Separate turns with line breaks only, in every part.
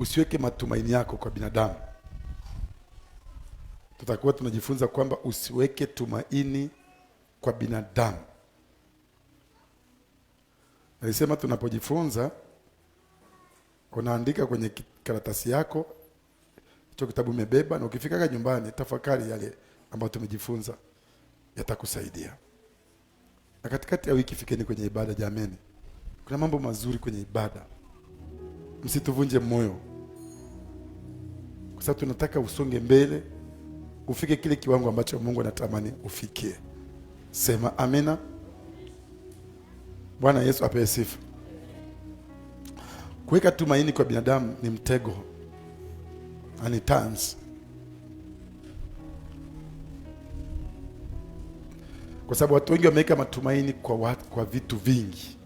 usiweke matumaini yako kwa binadamu. Tutakuwa tunajifunza kwamba usiweke tumaini kwa binadamu. Nilisema tunapojifunza unaandika kwenye karatasi yako hicho kitabu umebeba, na ukifika nyumbani tafakari yale ambayo tumejifunza, yatakusaidia. Na katikati ya wiki fikeni kwenye ibada jameni. Kuna mambo mazuri kwenye ibada. Msituvunje moyo. Kwa sababu tunataka usonge mbele, ufike kile kiwango ambacho Mungu anatamani ufikie. Sema amina. Bwana Yesu apewe sifa. Kuweka tumaini kwa binadamu ni mtego. Ani tanzi. Kwa sababu watu wengi wameweka matumaini kwa vitu vingi.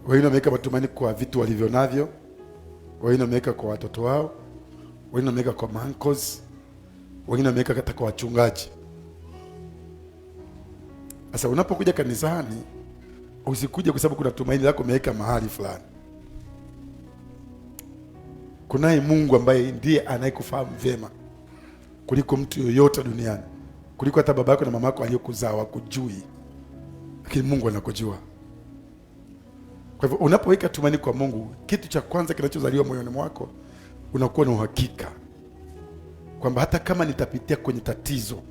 Wengine wameweka matumaini kwa vitu walivyo navyo. Wengine wameweka kwa watoto wao. Wengine wameweka kwa mankos. Wengine wameweka hata kwa wachungaji. Sasa unapokuja kanisani, usikuje kwa sababu kuna tumaini lako umeweka mahali fulani. Kunaye Mungu ambaye ndiye anayekufahamu vyema kuliko mtu yoyote duniani, kuliko hata babako na mamako aliyokuzaa wakujui, lakini Mungu anakujua. Kwa hivyo unapoweka tumaini kwa Mungu, kitu cha kwanza kinachozaliwa moyoni mwako, unakuwa na uhakika kwamba hata kama nitapitia kwenye tatizo,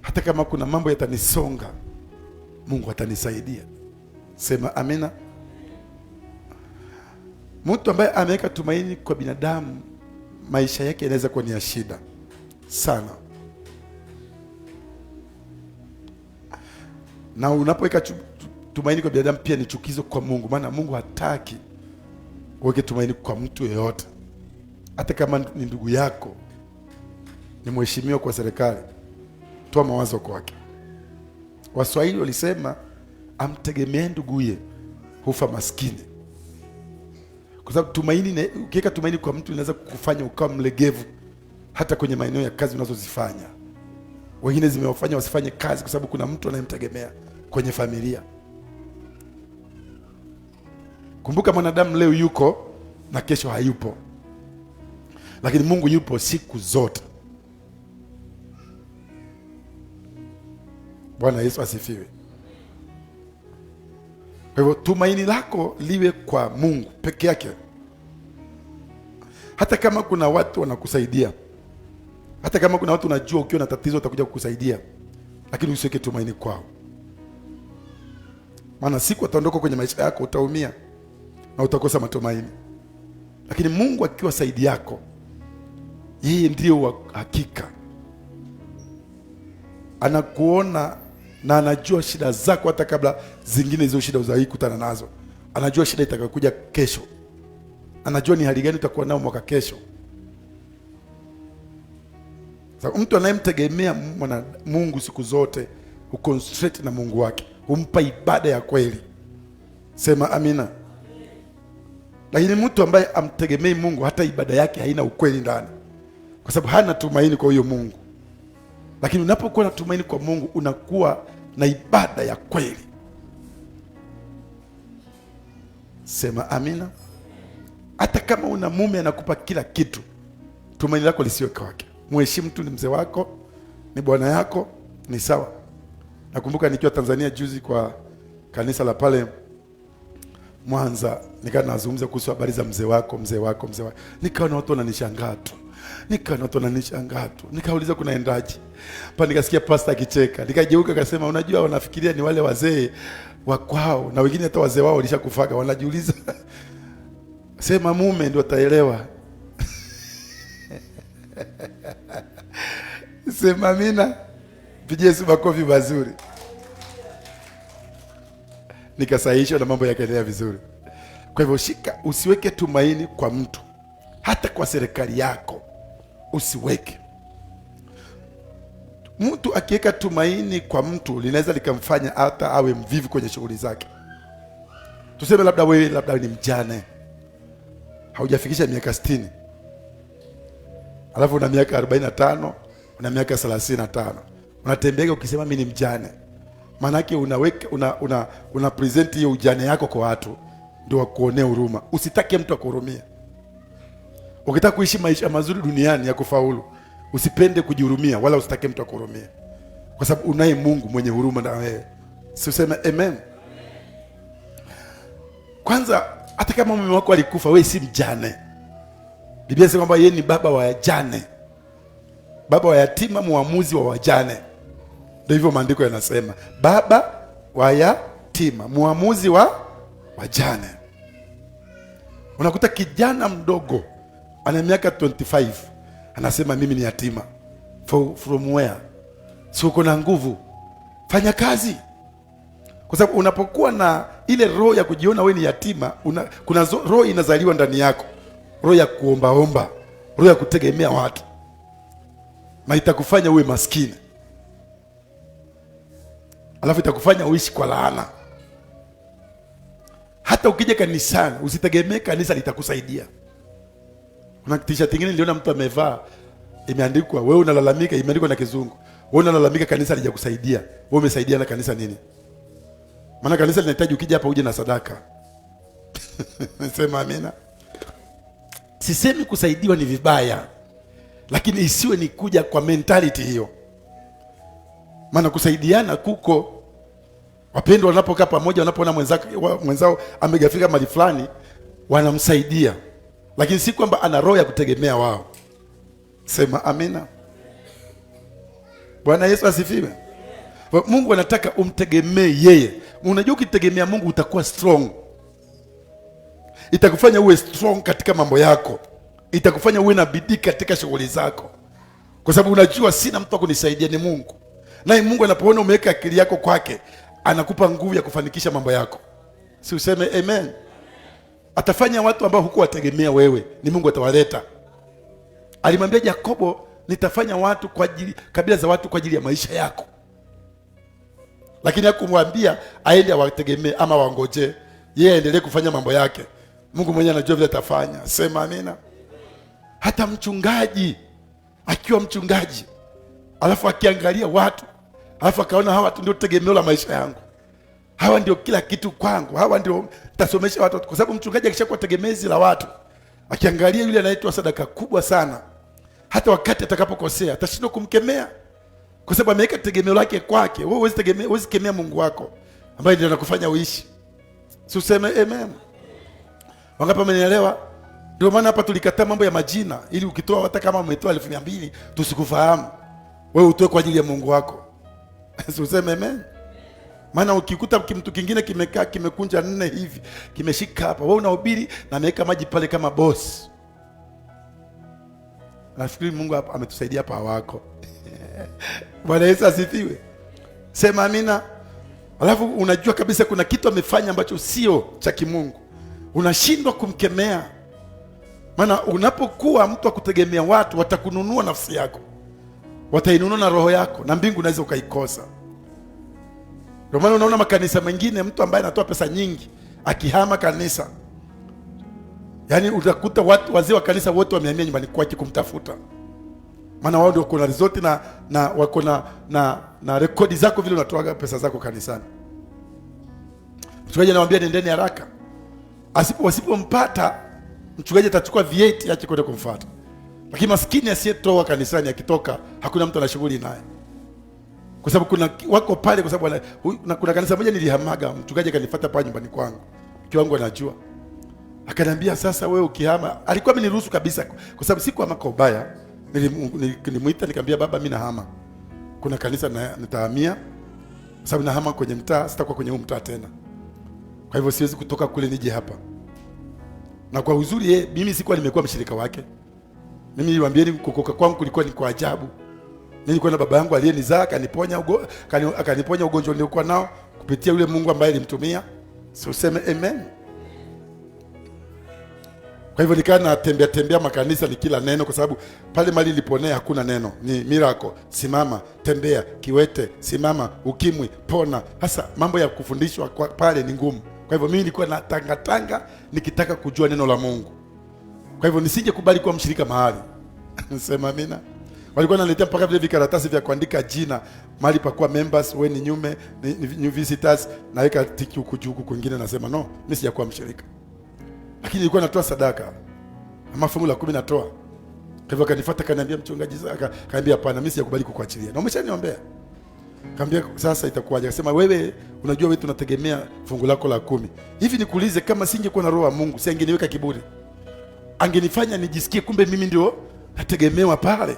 hata kama kuna mambo yatanisonga, Mungu atanisaidia. Sema amina. Mtu ambaye ameweka tumaini kwa binadamu, maisha yake yanaweza kuwa ni ya shida sana. Na unapoweka tumaini kwa binadamu pia ni chukizo kwa Mungu, maana Mungu hataki uweke tumaini kwa mtu yeyote. Hata kama ni ndugu yako, ni mheshimiwa kwa serikali, toa mawazo kwake. Waswahili walisema amtegemee nduguye hufa maskini. Kwa sababu tumaini, ukiweka tumaini kwa mtu inaweza kukufanya ukawa mlegevu hata kwenye maeneo ya kazi unazozifanya. Wengine zimewafanya wasifanye kazi kwa sababu kuna mtu anayemtegemea kwenye familia. Kumbuka mwanadamu leo yuko na kesho hayupo, lakini Mungu yupo siku zote. Bwana Yesu asifiwe. Kwa hivyo tumaini lako liwe kwa Mungu peke yake. Hata kama kuna watu wanakusaidia, hata kama kuna watu unajua ukiwa na tatizo watakuja kukusaidia, lakini usiweke tumaini kwao. Maana siku ataondoka kwenye maisha yako utaumia na utakosa matumaini. Lakini Mungu akiwa saidi yako, yeye ndiye wa hakika. Anakuona na anajua shida zako hata kabla zingine hizo shida uzaikutana nazo. Anajua shida itakayokuja kesho. Anajua ni hali gani utakuwa nao mwaka kesho. Sasa mtu anayemtegemea Mungu siku zote uconcentrate na Mungu wake, humpa ibada ya kweli. Sema amina. Lakini mtu ambaye amtegemei Mungu, hata ibada yake haina ukweli ndani, kwa sababu hana tumaini kwa huyo Mungu. Lakini unapokuwa na tumaini kwa Mungu, unakuwa na ibada ya kweli. Sema amina. Hata kama una mume anakupa kila kitu, tumaini lako lisiwe kwake. Mheshimu tu, ni mzee wako, ni bwana yako, ni sawa. Nakumbuka nikiwa Tanzania juzi kwa kanisa la pale Mwanza, nikawa nazungumza kuhusu habari za mzee wako. Nikaona watu wananishangaa tu. Nikauliza kunaendaje? Pa nikasikia pastor akicheka. Nikageuka akasema, unajua wanafikiria ni wale wazee wa kwao, na wengine hata wazee wao walishakufaga, wanajiuliza sema mume ndio ataelewa. Sema amina. Pigie Yesu makofi mazuri. Nikasahisha na mambo yakaendelea vizuri. Kwa hivyo usiweke tumaini kwa mtu, hata kwa serikali yako usiweke. Mtu akiweka tumaini kwa mtu linaweza likamfanya hata awe mvivu kwenye shughuli zake. Tuseme labda wewe ni mjane, haujafikisha miaka 60, alafu una miaka 45, una miaka 35, unatembea ukisema mimi ni mjane. Maana yake unaweka una present hiyo ujane yako kwa watu, ndio wakuonea huruma. Usitake mtu akuhurumie. Ukitaka kuishi maisha mazuri duniani ya kufaulu, usipende kujihurumia wala usitake mtu akuhurumie, kwa sababu unaye Mungu mwenye huruma na wewe. Si useme amen? Kwanza, hata kama mume wako alikufa, wewe si mjane. Biblia inasema kwamba yeye ni baba wa wajane, baba wa yatima, muamuzi wa wajane. Ndio hivyo maandiko yanasema, baba wa yatima, muamuzi wa wajane. Unakuta kijana mdogo ana miaka 25 anasema mimi ni yatima. From where? Si uko na nguvu, fanya kazi. Kwa sababu unapokuwa na ile roho ya kujiona wewe ni yatima, kuna roho inazaliwa ndani yako, roho ya kuombaomba, roho ya kutegemea watu, na itakufanya uwe maskini, alafu itakufanya uishi kwa laana. Hata ukija kanisani usitegemee kanisa litakusaidia. Kuna t-shirt nyingine niliona mtu amevaa, imeandikwa wewe unalalamika, imeandikwa na kizungu, wewe unalalamika kanisa halijakusaidia. Wewe umesaidia na kanisa nini? Maana kanisa linahitaji ukija hapa uje na sadaka. Sema amina. Sisemi kusaidiwa ni vibaya, lakini isiwe ni kuja kwa mentality hiyo. Maana kusaidiana kuko, wapendwa wanapokaa pamoja, wanapoona mwenzao amegafika mahali fulani, wanamsaidia, lakini si kwamba ana roho ya kutegemea wao. Sema amina. Bwana Yesu asifiwe. Mungu anataka umtegemee yeye. Unajua ukitegemea Mungu utakuwa strong. Itakufanya uwe strong katika mambo yako. Itakufanya uwe na bidii katika shughuli zako. Kwa sababu unajua sina mtu akunisaidia, ni Mungu. Naye Mungu anapoona umeweka akili yako kwake, anakupa nguvu ya kufanikisha mambo yako. Si useme amen? Atafanya watu ambao hukuwategemea wewe, ni Mungu atawaleta. Alimwambia Yakobo, nitafanya watu kwa ajili, kabila za watu kwa ajili ya maisha yako. Lakini hakumwambia aende awategemee ama wangoje. Yeye aendelee kufanya mambo yake. Mungu mwenyewe anajua vile atafanya. Sema amina. Hata mchungaji akiwa mchungaji, alafu akiangalia watu, alafu akaona hawa watu ndio tegemeo la maisha yangu, hawa ndio kila kitu kwangu, hawa ndio tasomesha watu. Kwa sababu mchungaji akishakuwa tegemezi la watu, akiangalia yule anaitwa sadaka kubwa sana, hata wakati atakapokosea atashindwa kumkemea, kwa sababu ameweka tegemeo lake kwake. Wewe huwezi kemea Mungu wako ambaye ndiye anakufanya uishi. Si useme amen? Wangapi wamenielewa? Ndio maana hapa tulikataa mambo ya majina, ili ukitoa hata kama umetoa 200 tusikufahamu. Wewe utoe kwa ajili ya Mungu wako. Si useme amen? Maana ukikuta mtu kingine kimekaa kimekunja 4 hivi, kimeshika hapa, wewe unahubiri na ameweka maji pale kama boss. Nafikiri Mungu hapa ametusaidia hapa wako. Bwana Yesu asifiwe. Sema amina. Alafu unajua kabisa kuna kitu amefanya ambacho sio cha kimungu, unashindwa kumkemea. Maana unapokuwa mtu akutegemea watu, watakununua nafsi yako, watainunua na roho yako, na mbingu unaweza ukaikosa. Ndio maana unaona makanisa mengine, mtu ambaye anatoa pesa nyingi akihama kanisa, yaani utakuta watu wazee wa kanisa wote wamehamia nyumbani kwake kumtafuta. Maana wao ndio kuna resort na wako na rekodi zako vile unatoa pesa zako kanisani. Mchungaji anawaambia nendeni haraka. Wasipompata mchungaji atachukua V8 ache kwenda kumfuata. Lakini maskini asiyetoa kanisani akitoka, hakuna mtu ana shughuli naye. Kwa sababu kuna wako pale, kwa sababu kuna kanisa moja nilihamaga, mchungaji akanifuata pale nyumbani kwangu. Kiwango anajua. Akaniambia sasa wewe ukihama, alikuwa ameniruhusu kabisa kwa sababu siku ama kwa ubaya. Nilimuita nikamwambia baba, mimi nahama. Kuna kanisa nitahamia, sababu nahama kwenye mtaa, sitakuwa kwenye huu mtaa tena. Kwa hivyo siwezi kutoka kule nije hapa. Na kwa uzuri mimi sikuwa nimekuwa mshirika wake. Mimi niwaambieni kukoka kwangu kulikuwa ni kwa ajabu. Nilikuwa na baba yangu aliyenizaa, akaniponya ugonjwa niliokuwa nao kupitia yule Mungu ambaye alimtumia. Si useme amen? Kwa hivyo nikaa natembea makanisa ni kila neno, kwa sababu pale mali niliponea hakuna neno. Ni miracle, simama, tembea, kiwete, simama, ukimwi, pona. Hasa mambo ya kufundishwa pale ni ngumu. Kwa hivyo mimi nilikuwa na tanga nikitaka kujua neno la Mungu. Kwa hivyo nisije kubali kuwa mshirika mahali. Sema amina. Walikuwa wanaletea mpaka vile vikaratasi vya kuandika jina, mahali pa kuwa members, wewe ni nyume, ni new visitors, naweka tiki huku juu, huku kwingine nasema no, mimi sijakuwa mshirika. Lakini nilikuwa natoa sadaka. Ama fungu la 10 natoa. Kwa hivyo akanifuata kaniambia, mchungaji Zaka, kaniambia hapana, mimi sijakubali kukuachilia. Na umeshaniombea. Kaniambia sasa itakuwaje? Akasema wewe unajua wewe tunategemea fungu lako la 10. Hivi nikuulize, kama singekuwa na roho ya Mungu, si angeniweka kiburi? Angenifanya nijisikie kumbe mimi ndio nategemewa pale.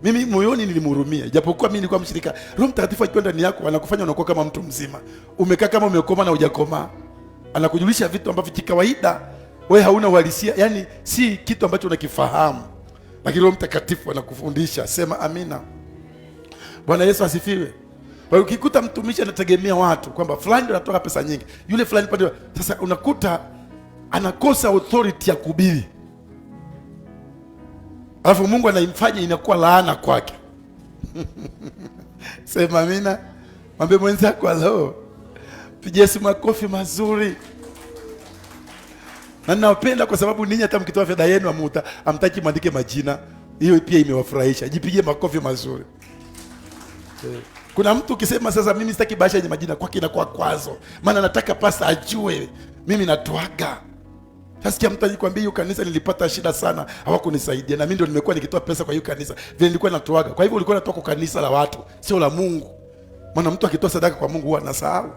Mimi moyoni nilimhurumia. Japokuwa mimi nilikuwa mshirika. Roho Mtakatifu akiwa ndani yako anakufanya unakuwa kama mtu mzima. Umekaa kama umekoma na hujakoma. Anakujulisha vitu ambavyo kikawaida wewe hauna uhalisia, yani si kitu ambacho unakifahamu. Lakini Roho Mtakatifu anakufundisha. Sema amina. Bwana Yesu asifiwe. Kwa ukikuta mtumishi anategemea watu kwamba fulani ndio anatoa pesa nyingi, yule fulani pande, sasa unakuta anakosa authority ya kuhubiri. Alafu Mungu anaimfanya inakuwa laana kwake. Sema amina. Mwambie mwenzako leo, pigie makofi mazuri. Na ninawapenda kwa sababu ninyi hata mkitoa fedha yenu amtaki mwandike majina. Hiyo pia imewafurahisha. Jipigie makofi mazuri. Kuna mtu ukisema sasa mimi sitaki bahasha yenye majina, kwake inakuwa kwazo. Maana nataka pasta ajue mimi natoaga. Sasa mtu alikwambia hiyo kanisa nilipata shida sana, hawakunisaidia na mimi ndio nimekuwa nikitoa pesa kwa hiyo kanisa. Vile nilikuwa natoaga. Kwa hivyo ulikuwa unatoa kwa kanisa la watu, sio la Mungu. Maana mtu akitoa sadaka kwa Mungu huwa anasahau.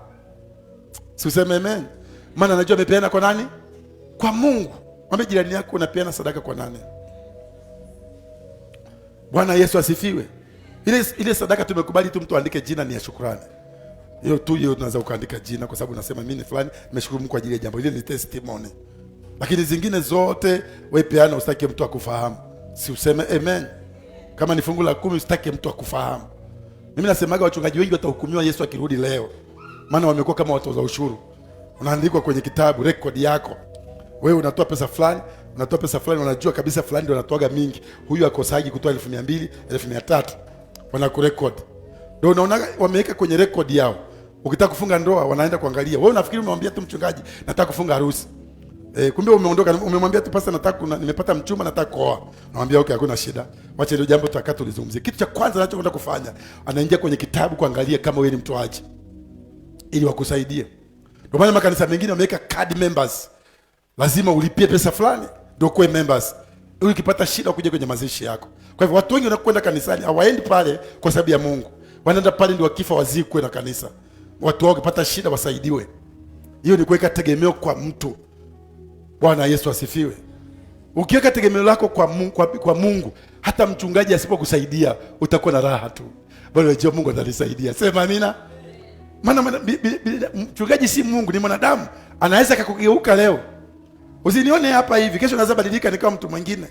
Si useme amen. Maana anajua amepeana kwa nani? Kwa Mungu. Mwambie jirani yako unapeana sadaka kwa nani? Bwana Yesu asifiwe. Ile sadaka tumekubali tu mtu andike jina ni ya shukrani. Hiyo tu hiyo unaweza ukaandika jina kwa sababu unasema mimi ni fulani nimeshukuru Mungu kwa ajili ya jambo. Ile ni testimony. Lakini zingine zote wewe peana, usitaki mtu akufahamu. Si useme amen. Kama ni fungu la 10 usitaki mtu akufahamu. Mimi nasemaga wachungaji wengi watahukumiwa Yesu akirudi leo. Maana wamekuwa kama watoza ushuru. Unaandikwa kwenye kitabu record yako. Wewe unatoa pesa fulani, unajua kabisa fulani ndio anatoaga mingi. Huyu akosaji kutoa 1200, 1300. Wanakurecord. Ndio unaona wameweka kwenye record yao. Ukitaka kufunga ndoa wanaenda kuangalia. Wewe unafikiri umemwambia tu mchungaji nataka kufunga harusi. Kumbe umeondoka, umemwambia tu pasta nimepata mchumba nataka kuoa. Namwambia okay, hakuna shida. Wacha ile jambo tutakato tulizungumzie. Kitu cha kwanza anachokwenda kufanya, anaingia kwenye kitabu kuangalia kama wewe ni mtoaji. Ili wakusaidie. Ndio maana makanisa mengine wameweka card members. Lazima ulipie pesa fulani ndio kuwe members. Ili ukipata shida ukuje kwenye mazishi yako. Kwa hivyo watu wengi wanakwenda kanisani hawaendi pale kwa sababu ya Mungu. Wanaenda pale ndio wakifa wazikwe na kanisa. Watu wao wakipata shida wasaidiwe. Hiyo ni kuweka tegemeo kwa mtu. Bwana Yesu asifiwe. Ukiweka tegemeo lako kwa Mungu, hata mchungaji asipokusaidia utakuwa na raha tu. Bwana unajua Mungu atanisaidia. Sema amina. Maana mchungaji si Mungu, ni mwanadamu. Anaweza kukugeuka leo. Usinione hapa hivi, kesho naweza badilika nikawa mtu mwingine.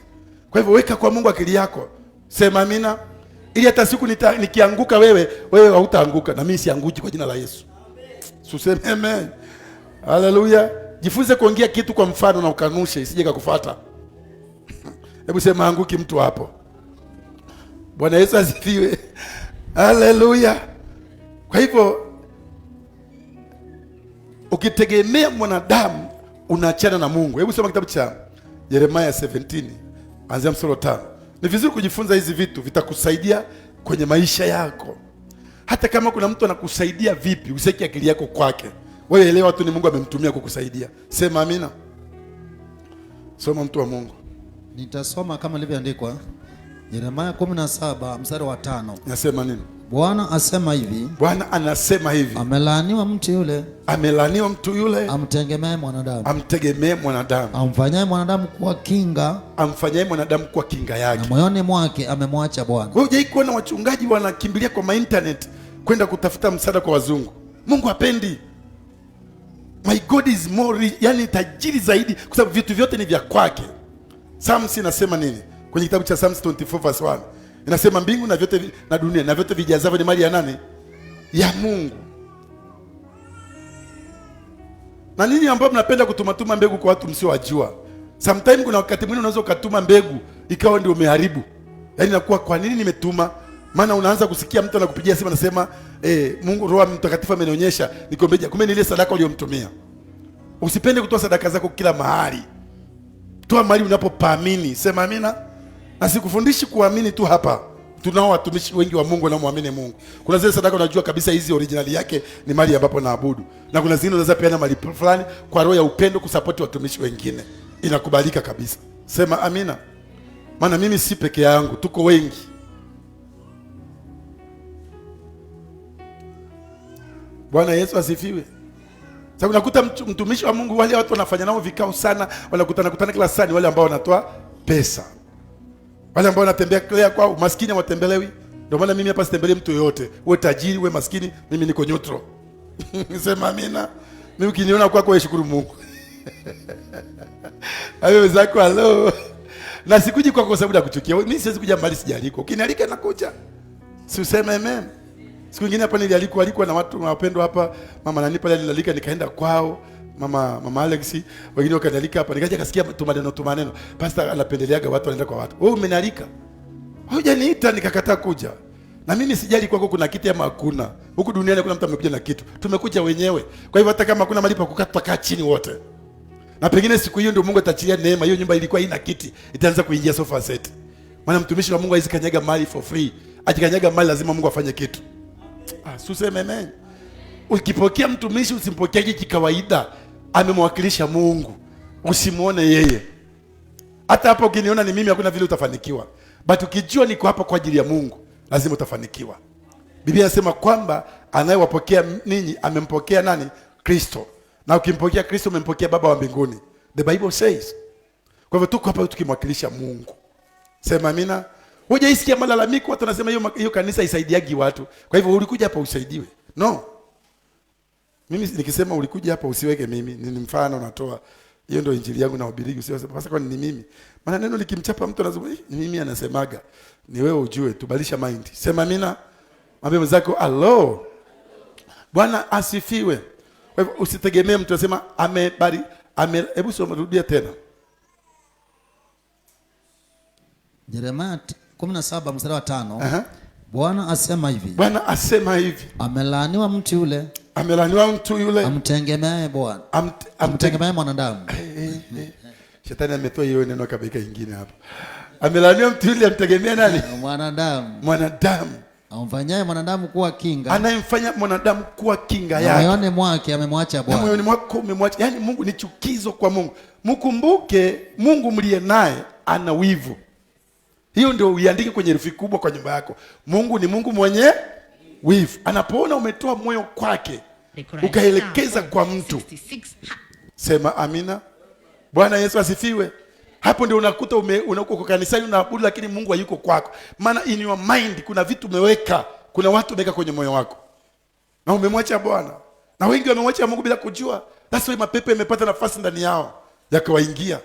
Kwa hivyo weka kwa Mungu akili yako. Sema amina. Ili hata siku nikianguka wewe hautaanguka na mimi sianguki kwa jina la Yesu. Tuseme amen. Haleluya. Jifunze kuongea kitu kwa mfano na ukanushe isije kukufuata. Hebu sema anguki mtu hapo. Bwana Yesu asifiwe. Haleluya. Kwa hivyo ukitegemea mwanadamu unaachana na Mungu. Hebu soma kitabu cha Yeremia 17 anzia mstari wa 5. Ni vizuri kujifunza hizi vitu, vitakusaidia kwenye maisha yako. Hata kama kuna mtu anakusaidia vipi, useke akili yako kwake. Wewe elewa tu ni Mungu amemtumia kukusaidia. Sema amina. Soma mtu wa Mungu.
Nitasoma kama ilivyoandikwa Yeremia 17 mstari wa 5.
Nasema nini?
Bwana asema hivi.
Bwana anasema hivi.
Amelaaniwa mtu yule.
Amelaaniwa mtu yule.
Amtegemee mwanadamu.
Amtegemee mwanadamu.
Amfanyaye mwanadamu kuwa kinga.
Amfanyaye mwanadamu kuwa kinga yake.
Na moyoni mwake amemwacha Bwana.
Wewe hujai kuona wachungaji wanakimbilia kwa internet kwenda kutafuta msaada kwa wazungu? Mungu hapendi. My God is more, yani tajiri zaidi kwa sababu vitu vyote ni vya kwake. Psalms inasema nini? Kwenye kitabu cha Psalms 24 verse 1. Inasema mbingu na vyote na dunia na vyote vijazavyo ni mali ya nani? Ya Mungu. Na nini ambao mnapenda kutumatuma mbegu kwa watu msiowajua? Sometimes kuna wakati mwingine unaweza ukatuma mbegu ikawa ndio umeharibu. Yaani inakuwa kwa nini nimetuma? Maana unaanza kusikia mtu anakupigia simu anasema Mungu Roho Mtakatifu amenionyesha nikombeje. Kumbe ni ile sadaka uliyomtumia. Usipende kutoa sadaka zako kila mahali. Toa mahali unapopaamini. Sema amina. Na sikufundishi kuamini tu hapa. Tunao watumishi wengi wa Mungu wanaomwamini Mungu. Kuna zile sadaka unajua kabisa hizi originali yake ni mali ambapo naabudu. Na kuna zingine unaweza peana mali fulani kwa roho ya upendo kusapoti watumishi wengine. Inakubalika kabisa. Sema amina. Maana mimi si peke yangu, tuko wengi. Bwana Yesu asifiwe. Sasa unakuta mtumishi wa Mungu, wale watu wanafanya nao vikao sana, wanakutana kila saa, ni wale ambao wanatoa pesa. Wale ambao wanatembea kila kwao, maskini watembelewi. Ndio maana mimi hapa sitembelee mtu yoyote. Uwe tajiri, uwe maskini, mimi niko neutral. Sema amina. Mimi ukiniona kwako wewe shukuru Mungu. Hayo zako hello. Na sikuji kwako kwa sababu ya kuchukia. Mimi siwezi kuja mbali sijaliko. Ukinialika nakuja. Si useme amen. Siku nyingine hapa alikuwa na watu wapendwa hapa, mama nani pale nilalika nikaenda kwao, mama Alex, wengine wakanialika hapa, nikaja kasikia tumaneno. Pastor anapendeleaga watu wanaenda kwa watu. Wewe umenialika? Hujaniita nikakataa kuja. Na mimi sijali kwako kuna kitu ama hakuna. Huku duniani kuna mtu amekuja na kitu. Tumekuja wenyewe. Kwa hivyo hata kama kuna mahali pa kukaa tutakaa chini wote. Na pengine siku hiyo ndio Mungu atachilia neema. Hiyo nyumba ilikuwa haina kiti, itaanza kuingia sofa set. Maana mtumishi wa Mungu haizi kanyaga mali for free. Akikanyaga mali lazima Mungu afanye kitu. Suseme amen. Ukipokea mtumishi usimpokee kikawaida. Amemwakilisha Mungu. Usimuone yeye. Hata hapo ukiniona ni mimi hakuna vile utafanikiwa. But ukijua niko hapa kwa ajili ya Mungu, lazima utafanikiwa. Biblia inasema kwamba anayewapokea ninyi amempokea nani? Kristo. Na ukimpokea Kristo umempokea Baba wa mbinguni. The Bible says. Kwa hivyo tuko hapa tukimwakilisha Mungu. Sema amina. Hujaisikia malalamiko watu wanasema hiyo kanisa isaidiagi watu. Kwa hivyo ulikuja hapa usaidiwe. No. Mimi nikisema ulikuja hapa usiweke mimi, ni mfano natoa. Hiyo ndio injili yangu na ubirigi, usiwasema sasa kwa ni mimi. Maana neno likimchapa mtu anasema ni mimi anasemaga. Ni wewe ujue, tubadilisha mind. Sema amina. Mwambie mzako allo. Bwana asifiwe. Kwa hivyo usitegemee mtu anasema hebu soma rudia tena.
Yeremia 17 mstari wa 5. Bwana asema hivi.
Bwana asema hivi.
Amelaaniwa mtu yule.
Amelaaniwa mtu yule.
Amtegemee Bwana. Amtegemee mwanadamu.
Shetani ametoa hiyo neno kabisa ingine hapa. Amelaaniwa mtu yule amtegemea nani?
Mwanadamu.
Mwanadamu.
Amfanyaye mwanadamu kuwa kinga.
Anayemfanya mwanadamu kuwa kinga yake.
Moyoni mwake amemwacha Bwana.
Moyoni mwako umemwacha. Yaani Mungu ni chukizo kwa Mungu. Mkumbuke Mungu mliye naye ana wivu. Hiyo ndio uiandike kwenye herufi kubwa kwa nyumba yako. Mungu ni Mungu mwenye wivu. Anapoona umetoa moyo kwake, ukaelekeza kwa mtu. Sema amina. Bwana Yesu asifiwe. Hapo ndio unakuta uko kanisani unaabudu lakini Mungu hayuko kwako. Maana in your mind kuna vitu umeweka, kuna watu umeweka kwenye moyo wako. Na umemwacha Bwana. Na wengi wamemwacha Mungu bila kujua. That's why mapepo yamepata nafasi ndani yao yakawaingia.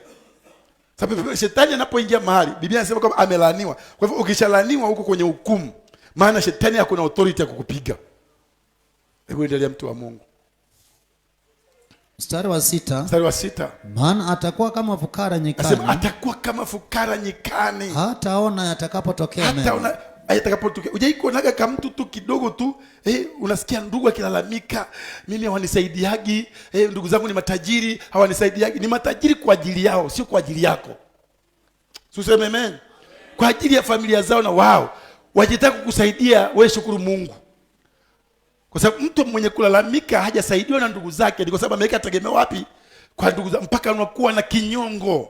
Sababu shetani anapoingia mahali, Biblia inasema kwamba amelaaniwa. Kwa hivyo ukishalaaniwa huko kwenye hukumu, maana shetani hakuna authority ya kukupiga. Hebu endelea mtu wa Mungu.
Mstari wa 6.
Mstari wa 6.
Maana atakuwa kama fukara nyikani.
Anasema atakuwa kama fukara nyikani.
Hataona yatakapotokea mema.
Hataona yatakapotokea. Hujaikuonaga kama mtu tu kidogo tu, unasikia ndugu akilalamika, mimi hawanisaidiagi, ndugu zangu ni matajiri, hawanisaidiagi. Ni matajiri kwa ajili yao, sio kwa ajili yako. Tuseme amen. Kwa ajili ya familia zao na wao. Wajitaka kukusaidia, wewe shukuru Mungu. Kwa sababu mtu mwenye kulalamika hajasaidiwa na ndugu zake, ni kwa sababu ameweka tegemeo wapi? Kwa ndugu zake, mpaka unakuwa na kinyongo.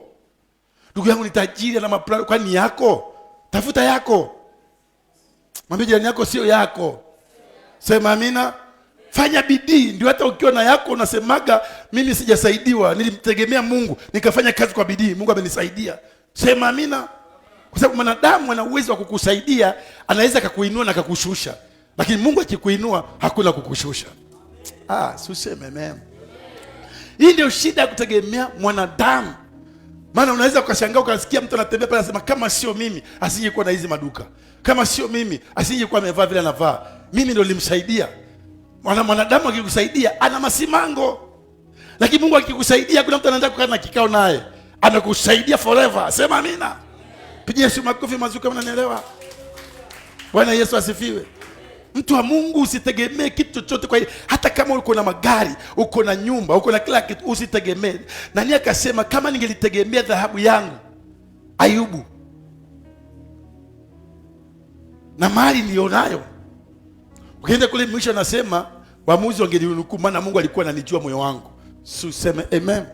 Ndugu yangu ni tajiri na maplani, kwa ni yako? Tafuta yako. Mwambie jirani yako sio yako. Sema amina. Fanya bidii, ndio hata ukiwa na yako unasemaga mimi sijasaidiwa, nilimtegemea Mungu, nikafanya kazi kwa bidii, Mungu amenisaidia. Sema amina. Kwa sababu mwanadamu ana uwezo wa kukusaidia, anaweza kukuinua na kukushusha. Lakini Mungu akikuinua hakuna kukushusha. Suseme amen. Hii ndio shida ya kutegemea mwanadamu. Maana unaweza ukashangaa ukasikia mtu anatembea pale anasema kama sio mimi asingekuwa na hizi maduka. Kama sio mimi asingekuwa amevaa vile anavaa. Mimi ndio nilimsaidia. Mwanadamu akikusaidia ana masimango. Lakini Mungu akikusaidia kuna mtu anaanza kukaa na kikao naye. Anakusaidia forever. Sema amina. Pigia Yesu makofi mazuri kama unanielewa. Bwana Yesu asifiwe. Mtu wa Mungu usitegemee kitu chochote kwa hiyo. Hata kama uko na magari, uko na nyumba, uko na kila kitu, usitegemee. Nani akasema kama ningelitegemea dhahabu yangu, Ayubu na mali nilionayo. Ukienda kule mwisho anasema waamuzi wangenihukumu maana Mungu alikuwa ananijua moyo wangu. Useme amen.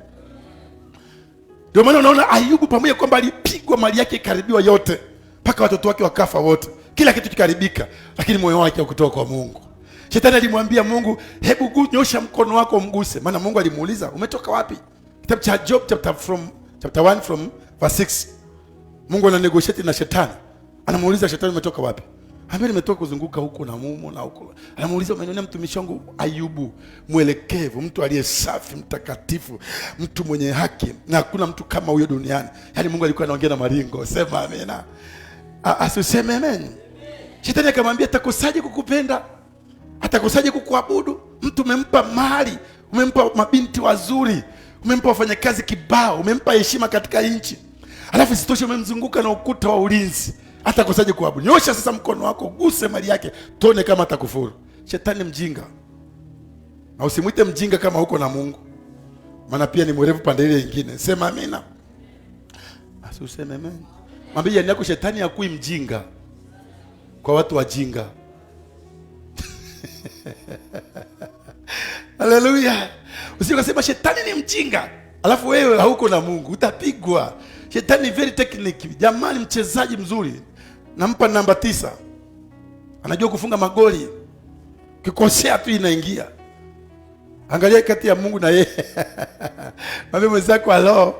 Ndio maana unaona Ayubu pamoja kwamba alipigwa, mali yake ikaribiwa yote, mpaka watoto wake wakafa wote, kila kitu kikaribika, lakini moyo wake haukutoka kwa Mungu. Shetani alimwambia Mungu, hebu nyosha mkono wako umguse, maana Mungu alimuuliza umetoka wapi? Kitabu cha Job chapter 1 from verse 6. Mungu ana negotiate na Shetani. Anamuuliza Shetani, umetoka wapi? Ambaye nimetoka kuzunguka huko na mumo na huko. Anamuuliza, umenionea mtumishi wangu Ayubu mwelekevu, mtu aliye safi, mtakatifu, mtu mwenye haki, na hakuna mtu kama huyo duniani. Yaani Mungu alikuwa anaongea na maringo. Sema amena. Asiseme amen. Shetani akamwambia, atakosaje kukupenda? Atakosaje kukuabudu? Mtu umempa mali, umempa mabinti wazuri, umempa wafanyakazi kibao, umempa heshima katika nchi, alafu sitoshe umemzunguka na ukuta wa ulinzi. Atakosaje kuabudu? Nyosha sasa mkono wako, guse mali yake, tuone kama atakufuru. Shetani mjinga. Na usimwite mjinga kama huko na Mungu, maana pia ni mwerevu pande ile nyingine. Sema amina. Useme amen. Mwambie jirani yako, shetani hakui mjinga kwa watu wajinga. Haleluya. Usikasema shetani ni mjinga alafu wewe hauko na Mungu, utapigwa. Shetani very technique. Jamani, mchezaji mzuri, nampa namba 9. Anajua kufunga magoli. Kikosea tu inaingia. Angalia kati ya Mungu na yeye. Mwambie mwenzako halo.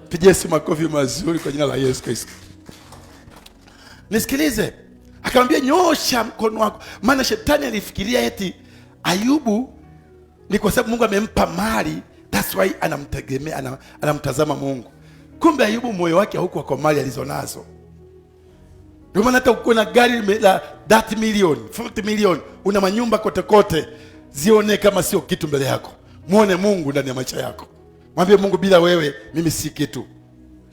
Pigie Yesu makofi mazuri kwa jina la Yesu Kristo. Nisikilize. Akamwambia nyosha mkono wako. Maana shetani alifikiria eti Ayubu ni kwa sababu Mungu amempa mali, that's why anamtegemea, anamtazama Mungu. Kumbe Ayubu moyo wake hauko kwa mali alizonazo. Ndio maana hata uko na gari la 30 million, 40 million, una manyumba kote kote, zione kama sio kitu mbele yako. Muone Mungu ndani ya maisha yako. Mwambie Mungu, bila wewe mimi si kitu.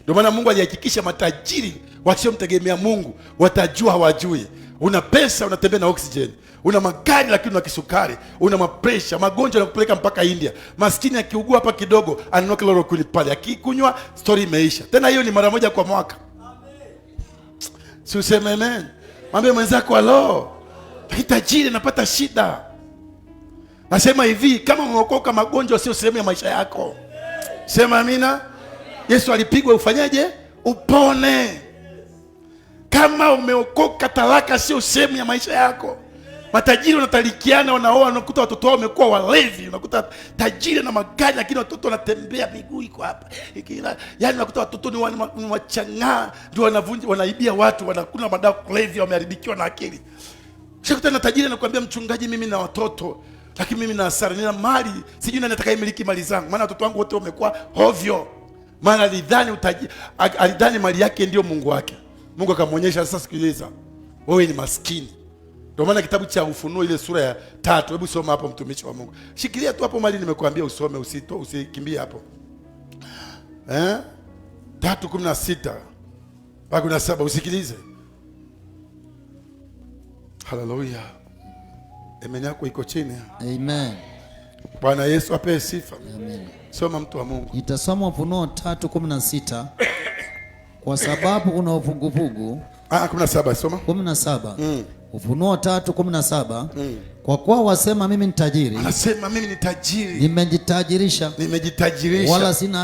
Ndio maana Mungu alihakikisha matajiri wasiomtegemea Mungu watajua hawajui. Una pesa, unatembea na oxygen, una magari lakini una kisukari, una mapresha, magonjwa yanakupeleka mpaka India. Maskini akiugua hapa kidogo ananunua chloroquine pale, akikunywa story imeisha. Tena hiyo ni mara moja kwa mwaka. Si useme amen. Mwambie mwenzako halo. Tajiri anapata shida. Nasema hivi, kama umeokoka magonjwa sio sehemu ya maisha yako. Sema amina. Yesu alipigwa ufanyaje? Upone. Kama umeokoka, talaka sio sehemu ya maisha yako. Matajiri wanatalikiana, wanaoa, unakuta watoto wao wamekuwa walevi. Unakuta tajiri na magari lakini watoto wanatembea miguu iko hapa. Yaani unakuta watoto ni wachang'aa, ndio wanavunja, wanaibia watu, wanakula madawa kulevya, wameharibikiwa na akili. Kisha na tajiri anakuambia, mchungaji, mimi na watoto lakini mimi na hasara, nina mali, sijui nani atakayemiliki mali zangu, maana watoto wangu wote wamekuwa hovyo. Maana alidhani mali yake ndio Mungu wake. Mungu akamwonyesha, sasa sikiliza, wewe ni maskini. Ndio maana kitabu cha Ufunuo ile sura ya 3, hebu soma hapo mtumishi wa Mungu. Shikilia tu hapo mali nimekuambia usome, usikimbie hapo. 3:16 mpaka 17, usikilize. Haleluya. Amen yako iko chini.
Amen.
Bwana Yesu apewe sifa.
Amen.
Soma mtu wa Mungu.
Nitasoma Ufunuo 3:16. Kwa sababu una uvuguvugu.
17 soma.
17. Ufunuo 3:17. Kwa kuwa wasema mimi ni tajiri.
Anasema mimi ni tajiri.
Nimejitajirisha. Wala sina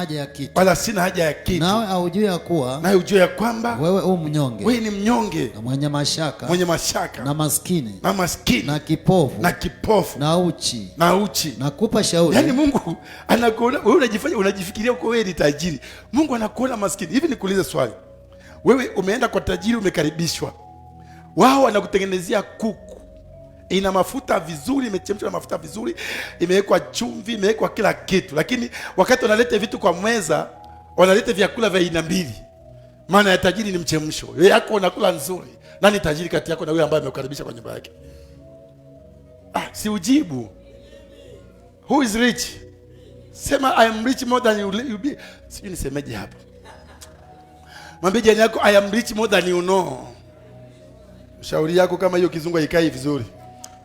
haja ya kitu. Nawe aujue ya kuwa.
Nawe ujue ya kwamba.
Wewe u mnyonge.
Wewe ni mnyonge.
Na mwenye mashaka. Na maskini. Na kipofu. Na uchi. Nakupa shauri.
Yaani Mungu anakuona wewe, unajifikiria uko wewe ni tajiri. Mungu anakuona maskini. Hivi nikuulize swali. Wewe umeenda kwa tajiri, umekaribishwa. Wao wanakutengenezea kuku. Ina mafuta vizuri, imechemshwa na mafuta vizuri, imewekwa chumvi, imewekwa kila kitu. Lakini wakati wanaleta vitu kwa meza, wanaleta vyakula vya aina mbili. Maana ya tajiri ni mchemsho. Wewe yako unakula nzuri. Nani tajiri kati yako na wewe ambaye amekukaribisha kwa nyumba yake? Si ujibu. Who is rich? Sema I am rich more than you be. Sijui nisemeje hapo. Mwambie jirani yako I am rich more than you know. Shauri yako kama hiyo kizungu haikai vizuri,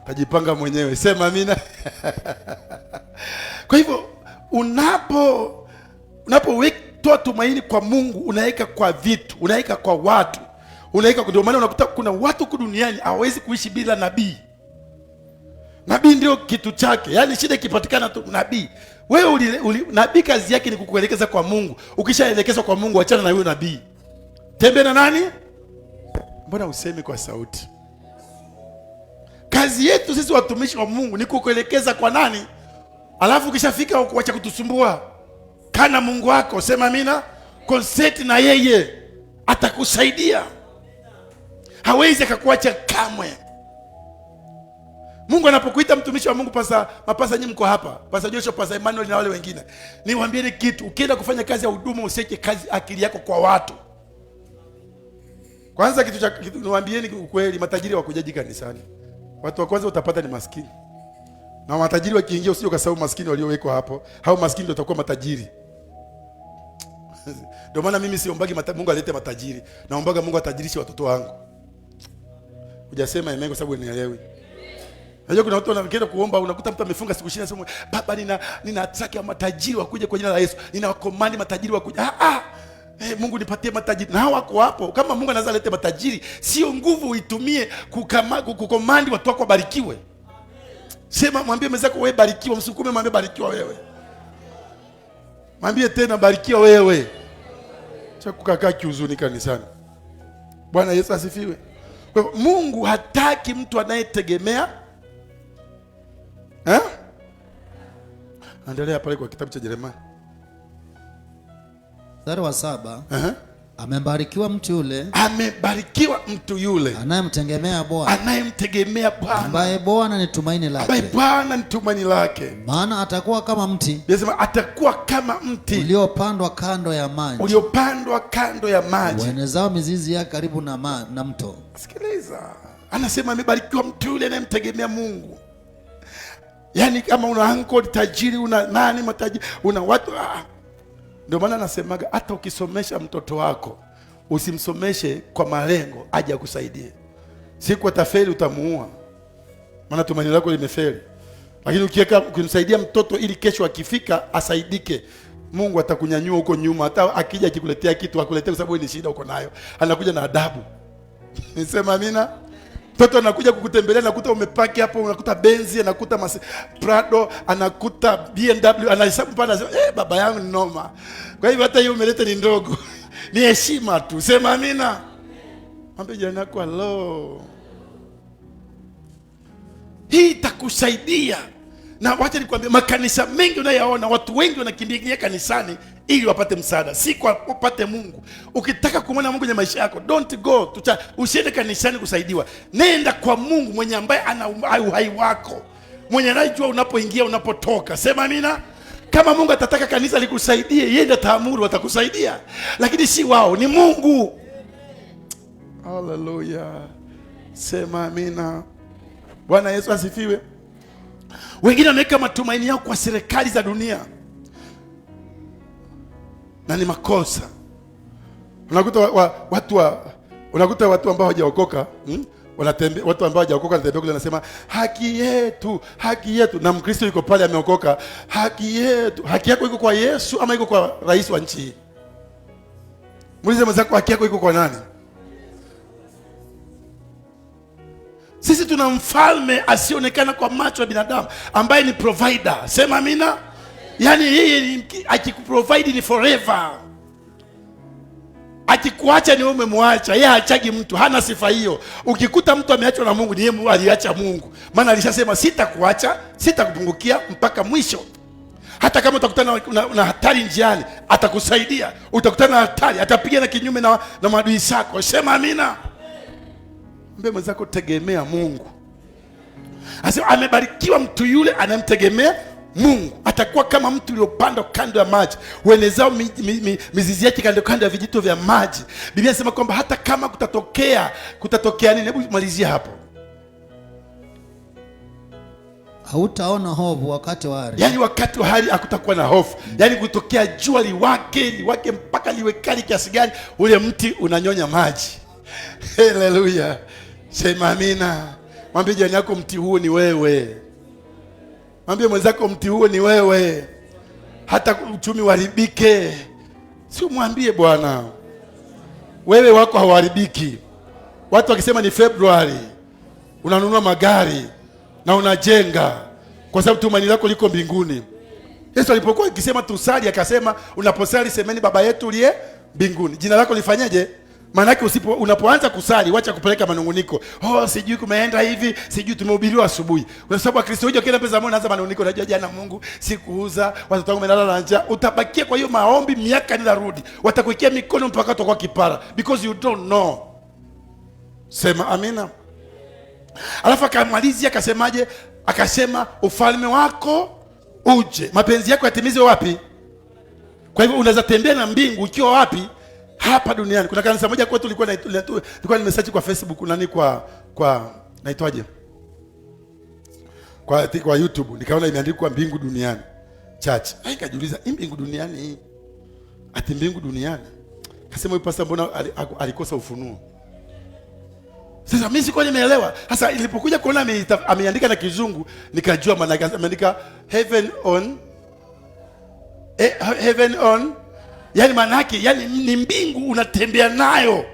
tajipanga mwenyewe. Sema amina. Kwa hivyo unapoweka tumaini kwa Mungu, unaweka kwa vitu, unaweka kwa watu, Unaika, ndio maana unakuta kuna watu huku duniani hawezi kuishi bila nabii. Nabii ndio kitu chake. Yaani shida ikipatikana tu nabii. Wewe nabii kazi yake ni kukuelekeza kwa Mungu. Ukishaelekezwa kwa Mungu, achana na huyo nabii. Tembea na nani? Mbona usemi kwa sauti? Kazi yetu sisi watumishi wa Mungu ni kukuelekeza kwa nani? Alafu ukishafika uacha kutusumbua. Kana Mungu wako, sema amina. Consent na yeye, atakusaidia. Hawezi akakuacha kamwe. Mungu anapokuita mtumishi wa Mungu, mapasa nyinyi mko hapa, Pastor Joshua, Pastor Emmanuel na wale wengine, niwaambieni kitu, ukienda kufanya kazi ya huduma usiweke kazi akili yako kwa watu. Kwanza kitu niwaambieni ukweli, matajiri wakujaji kanisani. Watu wa kwanza utapata ni maskini. Na matajiri wakiingia usije ukasahau maskini waliowekwa hapo. Hao maskini ndio watakuwa matajiri. Ndio maana mimi siombagi Mungu alete matajiri. Naombaga Mungu atajirishe watoto wangu. Hujasema amen kwa sababu nielewi. Unajua kuna watu wanaenda kuomba, unakuta mtu amefunga siku 20 anasema, "Baba, ninataka matajiri wakuje kwa jina la Yesu. Ninawakomandi matajiri wakuje." Mungu nipatie matajiri. Na hao wako hapo. Kama Mungu anaweza lete matajiri, sio nguvu uitumie kukomandi watu wako wabarikiwe. Sema, mwambie mwenzako wewe barikiwa, msukume mwambie barikiwa wewe. Mwambie tena barikiwa wewe. Cha kukaa kiuzuni kanisani. Bwana Yesu asifiwe. Kwa hivyo Mungu hataki mtu anayetegemea. Endelea pale kwa kitabu cha Yeremia.
Mstari wa 7. Amebarikiwa mtu yule.
Amebarikiwa mtu yule
anayemtegemea Bwana.
Anayemtegemea Bwana.
Ambaye Bwana ni tumaini lake.
Ambaye Bwana ni tumaini lake.
Maana atakuwa kama mti.
Anasema atakuwa kama mti
uliopandwa kando ya maji.
Uliopandwa kando ya maji.
Uenezao mizizi yake karibu na mto.
Sikiliza. Anasema amebarikiwa mtu yule anayemtegemea Mungu. Yaani kama una uncle tajiri, una nani matajiri, una watu ndio maana nasemaga hata ukisomesha mtoto wako usimsomeshe kwa malengo aje akusaidie. Siku atafeli utamuua. Maana tumaini lako limefeli. Lakini ukimsaidia mtoto ili kesho akifika asaidike, Mungu atakunyanyua huko nyuma. Hata akija akikuletea kitu akuletee kwa sababu ni shida uko nayo. Anakuja na adabu. Nisema amina. Mtoto anakuja kukutembelea, anakuta umepaki hapo, unakuta Benzi, anakuta Prado, anakuta BMW, anahesabu pana, baba yangu ni noma. Kwa hivyo hata hiyo umeleta ni ndogo. Ni heshima tu. Sema amina. Mwambie jirani yako hello. Hii itakusaidia. Na wacha nikwambie, makanisa mengi unayaona, watu wengi wanakimbilia kanisani ili wapate msaada, si kwa upate Mungu. Ukitaka kumwona Mungu kwenye maisha yako, don't go. Usiende kanisani kusaidiwa. Nenda kwa Mungu mwenye ambaye ana uhai wako. Mwenye anajua unapoingia, unapotoka. Sema amina. Kama Mungu atataka kanisa likusaidie, yeye ndiye ataamuru watakusaidia. Lakini si wao, ni Mungu. Hallelujah. Sema amina. Bwana Yesu asifiwe. Wengine wameweka matumaini yao kwa serikali za dunia. Na ni makosa. Unakuta watu ambao hawajaokoka, wanatembea, watu ambao hawajaokoka wanatembea kule wanasema haki yetu, haki yetu. Na Mkristo yuko pale ameokoka, haki yetu. Haki yako iko kwa Yesu ama iko kwa rais wa nchi hii? Muulize mwenzako, haki yako iko kwa nani? Sisi tuna mfalme asionekana kwa macho ya binadamu ambaye ni provider. Sema amina. Yaani yeye akikuprovide ni forever. Akikuacha ni wewe umemwacha. Yeye hachagi mtu, hana sifa hiyo. Ukikuta mtu ameachwa na Mungu, ni yeye aliacha Mungu. Maana alishasema sitakuacha, sitakupungukia mpaka mwisho. Hata kama utakutana na hatari njiani, atakusaidia. Utakutana na hatari, atapigana kinyume na maadui zako. Sema amina. Mbe mwenzako, tegemea Mungu. Asema amebarikiwa mtu yule anamtegemea Mungu. Atakuwa kama mtu uliopandwa kando ya maji, uenezao mizizi yake kando ya vijito vya maji. Biblia inasema kwamba hata kama kutatokea nini? Hebu malizia hapo.
Hautaona hofu wakati wa hari.
Yaani wakati wa hari hakutakuwa na hofu. Yaani kutokea jua liwake mpaka liwe kali kiasi gani, ule mti unanyonya maji. Haleluya. Sema amina. Mwambie jirani yako, mti huo ni wewe. Mwambie mwenzako, mti huo ni wewe. Hata uchumi uharibike, si umwambie Bwana, wewe wako hauharibiki. Watu wakisema ni Februari, unanunua magari na unajenga kwa sababu tumaini lako liko mbinguni. Yesu alipokuwa akisema tusali akasema unaposali semeni Baba yetu uliye mbinguni. Jina lako lifanyeje? Maana yake unapoanza kusali wacha kupeleka manunguniko. Sijui kumeenda hivi, sijui tumehubiriwa asubuhi. Kwa sababu Kristo huyo kila pesa anaanza manunguniko, unajua jana Mungu sikuuza, watoto wangu wamelala na njaa. Utabakia kwa hiyo maombi miaka nenda rudi. Watakuwekea mikono mpaka utakuwa kipara because you don't know. Sema amina. Alafu akamalizia akasemaje? Akasema ufalme wako uje, mapenzi yako yatimizwe wapi? Kwa hivyo unaweza tembea na mbingu ukiwa wapi? Hapa duniani. Kuna kanisa moja kwetu nilikuwa nimesearch kwa Facebook nani kwa naitwaje? Kwa YouTube nikaona imeandikwa mbingu duniani church. Nikajiuliza hii mbingu duniani hii. Ati mbingu duniani. Kasema huyu pastor mbona alikosa ufunuo? Sasa mimi sikuwa nimeelewa. Sasa ilipokuja kuona ameandika na Kizungu nikajua maana yake. Ameandika heaven on yani maana yake yani ni mbingu unatembea nayo.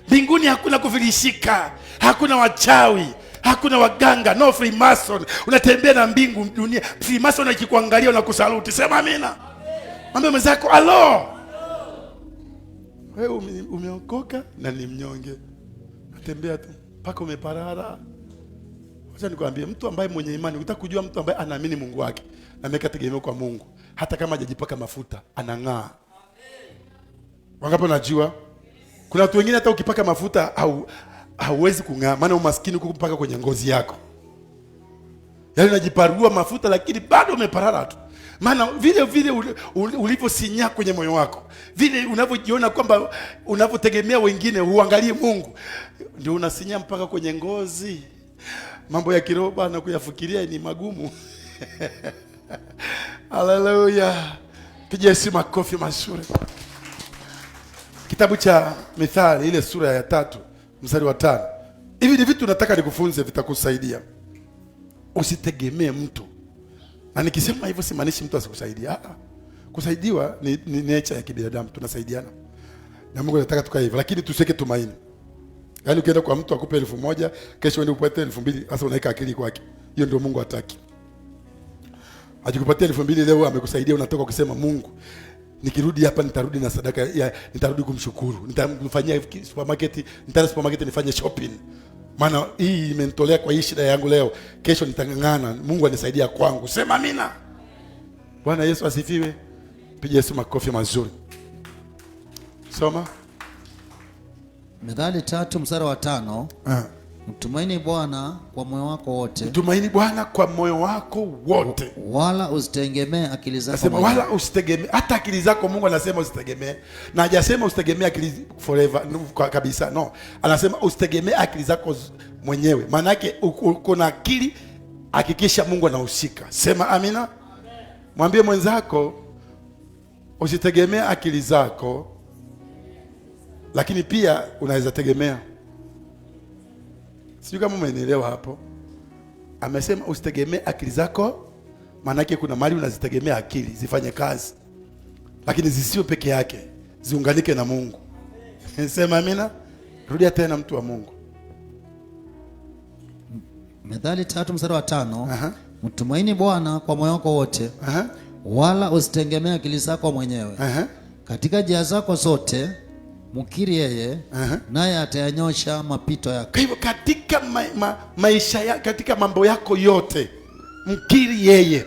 Mbinguni hakuna kufilishika, hakuna wachawi, hakuna waganga, no Freemason. Unatembea na mbingu dunia. Freemason akikuangalia unakusaluti. Sema amina. Mwambie mwenzako alo. Wewe umeokoka na ni mnyonge. Tembea tu mpaka umeparara. Wacha nikwambie mtu ambaye mwenye imani, unataka kujua mtu ambaye anaamini Mungu wake na ameweka tegemeo kwa Mungu, hata kama hajajipaka mafuta anang'aa. Amen. Wangapi unajua? Kuna watu wengine hata ukipaka mafuta hauwezi kung'aa, maana umaskini uko mpaka kwenye ngozi yako. Yaani unajiparua mafuta lakini bado umeparara tu. Maana vile ulivyosinya kwenye moyo wako, vile unavyojiona kwamba unavyotegemea wengine huangalie Mungu, ndio unasinya mpaka kwenye ngozi. Mambo ya kiroho na kuyafikiria ni magumu. Haleluya. Pigia Yesu makofi mazuri. Kitabu cha Mithali ile sura ya 3 mstari wa 5. Hivi ni vitu nataka nikufunze vitakusaidia. Usitegemee mtu. Na nikisema hivyo simaanishi mtu asikusaidia. Kusaidiwa ni nature ya kibinadamu, tunasaidiana. Na Mungu anataka tukae hivyo, lakini tusiweke tumaini. Yaani ukienda kwa mtu akupe 1000, kesho uende upate 2000, sasa unaweka akili kwake. Hiyo ndio Mungu hataki. Ajikupatia 2000 leo amekusaidia, unatoka ukisema Mungu, nikirudi hapa nitarudi na sadaka nitarudi kumshukuru. Nitamfanyia supermarket, nitaenda supermarket nifanye shopping. Maana hii imenitolea kwa hii shida yangu leo, kesho nitang'ang'ana, Mungu anisaidia kwangu. Sema amina. Bwana Yesu asifiwe. Piga Yesu makofi mazuri. Soma
Mithali 3 mstari wa 5. Mtumaini Bwana kwa moyo wako wote.
Mtumaini Bwana kwa moyo wako wote.
Wala usitegemee akili zako.
Anasema wala usitegemee hata akili zako. Mungu anasema usitegemee. Na hajasema usitegemee akili forever kabisa. No. Anasema usitegemee akili zako mwenyewe. Maana yake uko na akili, hakikisha Mungu anahusika. Sema amina. Mwambie mwenzako usitegemee akili zako, lakini pia unaweza tegemea. Sijui kama umenielewa hapo. Amesema usitegemee akili zako, maana yake kuna mali unazitegemea akili zifanye kazi, lakini zisiwe peke yake, ziunganike na Mungu. Sema amina. Rudia tena mtu wa Mungu.
Mithali 3 mstari wa 5. Mtumaini Bwana kwa moyo wako wote. Wala usitegemee akili zako mwenyewe. Katika njia zako zote mkiri yeye, naye atayanyosha mapito yako.
Kwa hivyo katika maisha ya, katika mambo yako yote mkiri yeye.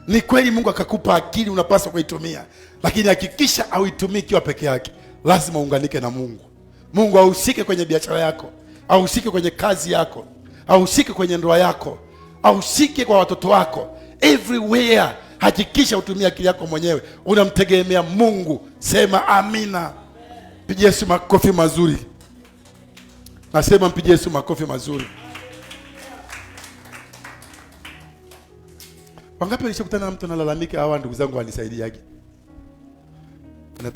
Ni kweli Mungu akakupa akili, unapaswa kuitumia, lakini hakikisha auitumii kiwa peke yake. Lazima uunganike na Mungu. Mungu ahusike kwenye biashara yako, ahusike kwenye kazi yako, ahusike kwenye ndoa yako, ahusike kwa watoto wako. Everywhere hakikisha utumia akili yako mwenyewe, unamtegemea Mungu. Sema amina. Mpigie Yesu makofi mazuri. Nasema mpigie Yesu makofi mazuri. Wangapi walishakutana na mtu analalamika, hawa ndugu zangu wanisaidiaje?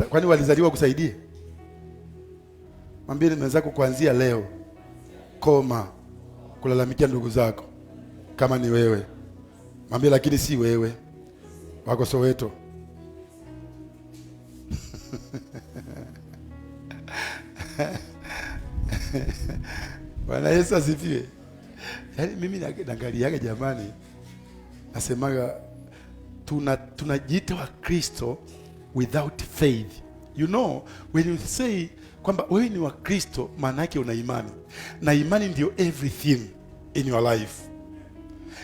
Kwani walizaliwa kusaidie? Mwambie mwenzako kuanzia leo koma kulalamikia ndugu zako. Kama ni wewe mwambie, lakini si wewe, wako Soweto. Bwana Yesu asifiwe. Yaani mimi naangaliaga jamani, nasemaga tunajiita wa Kristo without faith. You know, when you say kwamba wewe ni wa Kristo, maana yake una imani. Na imani ndio everything in your life.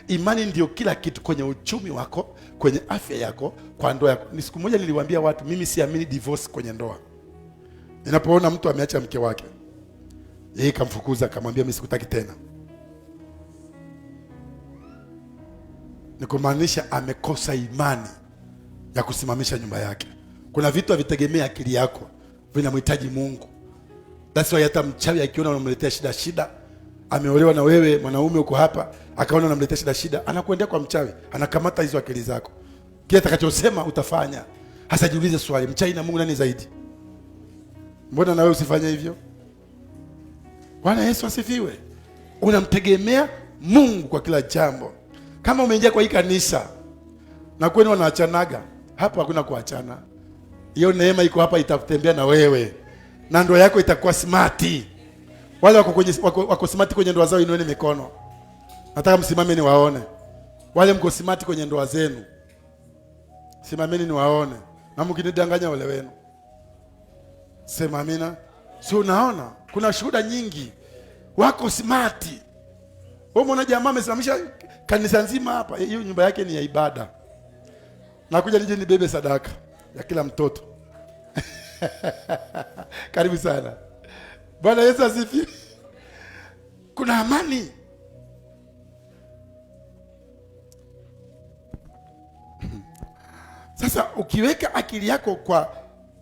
Imani ndio kila kitu, kwenye uchumi wako, kwenye afya yako, kwa ndoa yako. Ni siku moja niliwaambia watu, mimi siamini divorce kwenye ndoa. Ninapoona mtu ameacha mke wake, yeye kamfukuza, akamwambia mimi sikutaki tena, ni kumaanisha amekosa imani ya kusimamisha nyumba yake. Kuna vitu havitegemea akili yako, vinamhitaji Mungu. That's why hata mchawi akiona unamletea shida, ameolewa na wewe mwanaume uko hapa, akaona unamletea shida, anakuendea kwa mchawi, anakamata hizo akili zako. Kile atakachosema utafanya. Hasa jiulize swali, mchawi na Mungu nani zaidi? Mbona na wewe usifanye hivyo? Bwana Yesu asifiwe. Unamtegemea Mungu kwa kila jambo. Kama umeingia kwa hii kanisa na kwenu wanaachanaga, hapo hakuna kuachana. Hiyo neema iko hapa, itakutembea na wewe. Na ndoa yako itakuwa smart. Wale wako smart kwenye ndoa zao, inueni mikono. Nataka msimame ni waone. Wale mko smart kwenye ndoa zenu, simameni ni waone. Na mkinidanganya wale wenu, sema amina. Sio unaona? Kuna shuhuda nyingi. Wako smart. Wewe umeona jamaa amesimamisha kanisa nzima hapa, hiyo nyumba yake ni ya ibada. Nakuja nije nibebe sadaka ya kila mtoto. Karibu sana. Bwana Yesu asifiwe. Kuna amani. Sasa ukiweka akili yako kwa,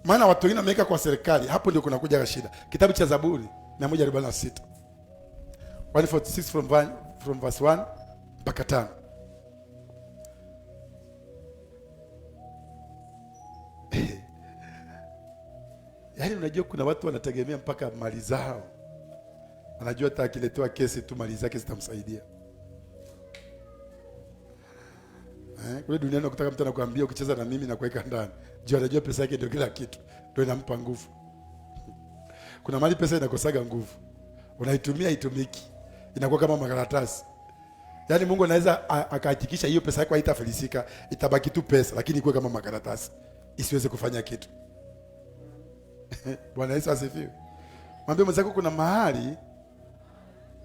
maana watu wengine wameweka kwa serikali, hapo ndio kuna kuja shida. Kitabu cha Zaburi 146. 146 from verse 1 mpaka 5. Yaani unajua kuna watu wanategemea mpaka mali zao. Anajua hata akiletewa kesi tu mali zake zitamsaidia. Kule duniani ukitaka mtu anakuambia ukicheza na mimi na kuweka ndani, jua anajua pesa yake ndio kila kitu, ndio inampa nguvu. Kuna mali pesa inakosaga nguvu. Unaitumia itumiki. Inakuwa kama makaratasi. Yaani Mungu anaweza akahakikisha hiyo pesa yako haitafilisika, itabaki tu pesa, lakini ikuwe kama makaratasi, isiweze kufanya kitu. Bwana Yesu asifiwe. Mwambie mwenzako kuna mahali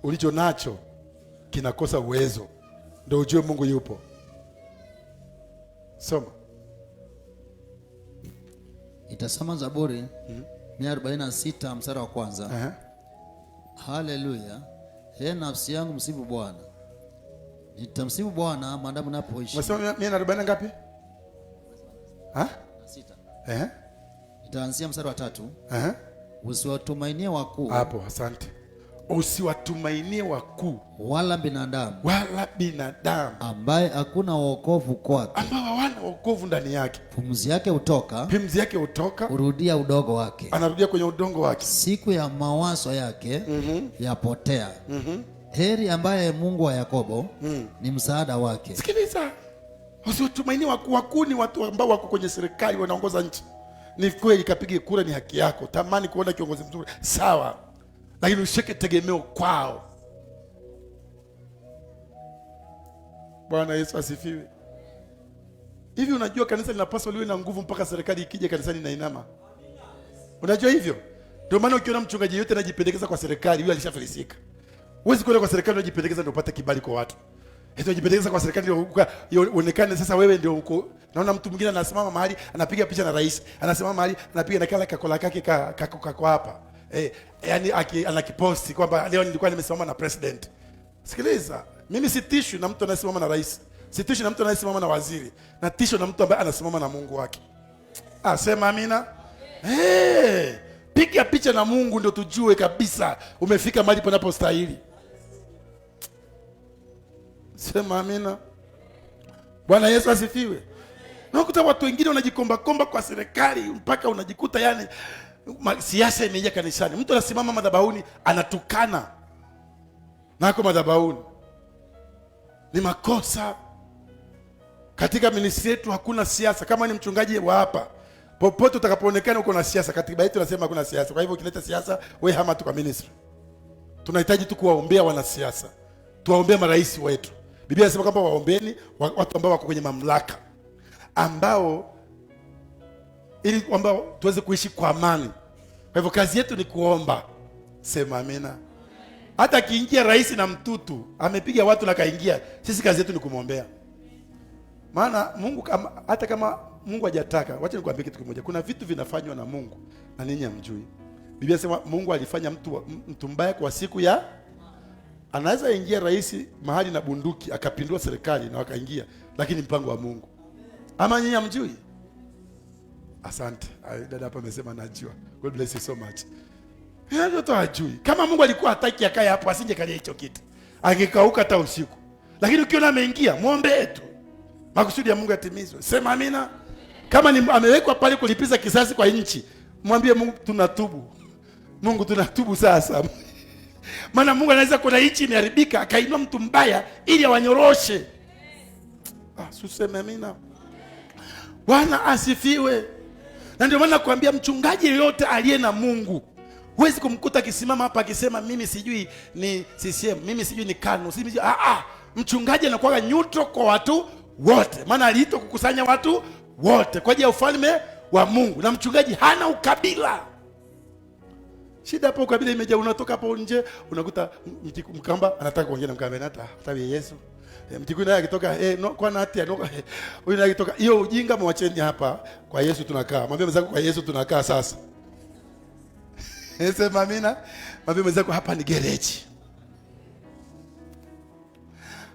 ulicho nacho kinakosa uwezo, ndio ujue Mungu yupo. Soma.
Itasoma Zaburi 146 mstari wa kwanza. Haleluya. Ee nafsi yangu msifu Bwana. Nitamsifu Bwana maadamu napoishi.
Unasema 140 ngapi?
6. Itaanzia mstari wa 3. Usiwatumainie wakuu.
Hapo, asante. Usiwatumainie wakuu
wala binadamu,
ambaye
hakuna wokovu kwake,
ambao hawana wokovu ndani yake.
Pumzi yake hutoka, hurudia udogo wake,
anarudia kwenye udongo wake.
Siku ya mawazo yake yapotea. Heri ambaye Mungu wa Yakobo ni msaada wake.
Sikiliza, usiwatumainie wakuu. Wakuu ni watu ambao wako kwenye serikali, wanaongoza nchi. Ni kweli, kapige kura, ni haki yako. Tamani kuona kiongozi mzuri, sawa, lakini ushike tegemeo kwao. Bwana Yesu asifiwe. Hivi unajua kanisa linapaswa liwe na nguvu mpaka serikali ikija kanisani na inama. Unajua hivyo? Ndio maana ukiona mchungaji yote anajipendekeza kwa serikali, yule alishafilisika. Huwezi kwenda kwa serikali unajipendekeza ndio upate kibali kwa watu. Hizo unajipendekeza kwa serikali ndio uonekane sasa wewe ndio uko. Naona mtu mwingine anasimama mahali anapiga picha na rais, anasimama mahali anapiga na kala kakola kake kako hapa. Yani anakiposti kwamba leo nilikuwa nimesimama na president. Sikiliza, mimi sitishwi na mtu anayesimama na rais. Sitishwi na mtu anayesimama na waziri. Na tisho na mtu ambaye anasimama na Mungu wake. Sema amina. Piga picha na Mungu ndio tujue kabisa umefika mahali panapostahili. Sema amina. Bwana Yesu asifiwe. Na ukuta watu wengine wanajikomba kwa serikali mpaka unajikuta yani siasa imeingia kanisani. Mtu anasimama madhabahuni anatukana. Nako madhabahuni. Ni makosa. Katika ministry yetu hakuna siasa. Kama ni mchungaji wa hapa, popote utakapoonekana uko na siasa, katiba yetu inasema hakuna siasa. Kwa hivyo ukileta siasa, wewe hama tu kwa ministry. Tunahitaji tu kuwaombea wanasiasa, tuwaombee marais wetu. Biblia inasema kwamba waombeni watu ambao wako kwenye mamlaka, ili ambao tuweze kuishi kwa amani. Kwa hivyo kazi yetu ni kuomba. Sema amina. Hata akiingia rais na mtutu amepiga watu na kaingia, sisi kazi yetu ni kumwombea. Maana Mungu hata kama Mungu hajataka, wacha nikwambie kitu kimoja. Kuna vitu vinafanywa na Mungu na ninyi hamjui. Biblia inasema Mungu alifanya mtu mbaya kwa siku ya, anaweza ingia rais mahali na bunduki akapindua serikali na wakaingia, lakini mpango wa Mungu. Ama nyinyi hamjui? Asante. Dada hapa amesema najua. God bless you so much. Ndio tu hajui. Kama Mungu alikuwa hataki akae hapo, asinge kalia hicho kitu. Angekauka hata usiku. Lakini ukiona ameingia, muombe tu. Makusudi ya Mungu yatimizwe. Sema amina. Kama ni amewekwa pale kulipiza kisasi kwa nchi, mwambie Mungu tunatubu. Mungu tunatubu sasa. Maana Mungu anaweza kuna nchi imeharibika akainua mtu mbaya ili awanyoroshe. Suseme amina. Bwana asifiwe. Na ndio maana nakwambia mchungaji yeyote aliye na Mungu, huwezi kumkuta akisimama hapa akisema mimi sijui ni CCM, mimi sijui ni KANU, sijui mchungaji anakuwa neutral kwa watu wote. Maana aliitwa kukusanya watu wote kwa ajili ya ufalme wa Mungu. Na mchungaji hana ukabila. Shida hapo ukabila imejaa. Unatoka hapo nje unakuta Mkamba anataka kuongea na Mkamba hata Yesu. Mtikuu naye akitoka no kwa nati huyu naye akitoka, hiyo ujinga mwacheni hapa, kwa Yesu tunakaa. Mwambie mwenzako kwa Yesu tunakaa sasa. Sema amina. Mwambie mwenzako hapa ni gereji.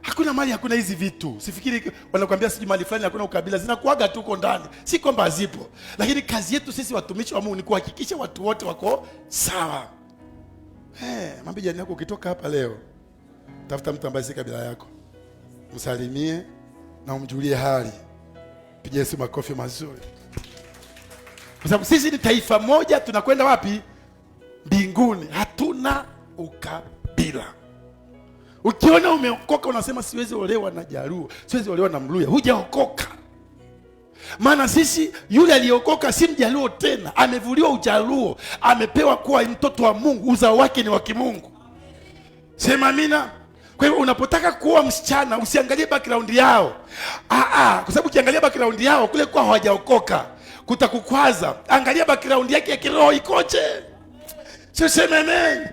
Hakuna mali, hakuna hizi vitu. Sifikiri wanakuambia siji mali fulani hakuna ukabila, zinakuaga tu uko ndani. Si kwamba zipo. Lakini kazi yetu sisi watumishi wa Mungu ni kuhakikisha watu wote wako sawa. Mwambie jirani yako ukitoka hapa leo, tafuta mtu ambaye si kabila yako. Msalimie na umjulie hali. Pigia Yesu makofi mazuri. Kwa sababu sisi ni taifa moja, tunakwenda wapi? Mbinguni. Hatuna ukabila. Ukiona umeokoka unasema siwezi olewa na Jaluo, siwezi olewa na Mluya, hujaokoka. Maana sisi, yule aliokoka si Mjaluo tena, amevuliwa ujaluo, amepewa kuwa mtoto wa Mungu, uzao wake ni wa kimungu. Sema amina. Kwa hiyo unapotaka kuwa msichana usiangalie background yao. Kwa sababu ukiangalia background yao kule kwa hawajaokoka kutakukwaza. Angalia background yake ya kiroho ikoje. Sio sema amen.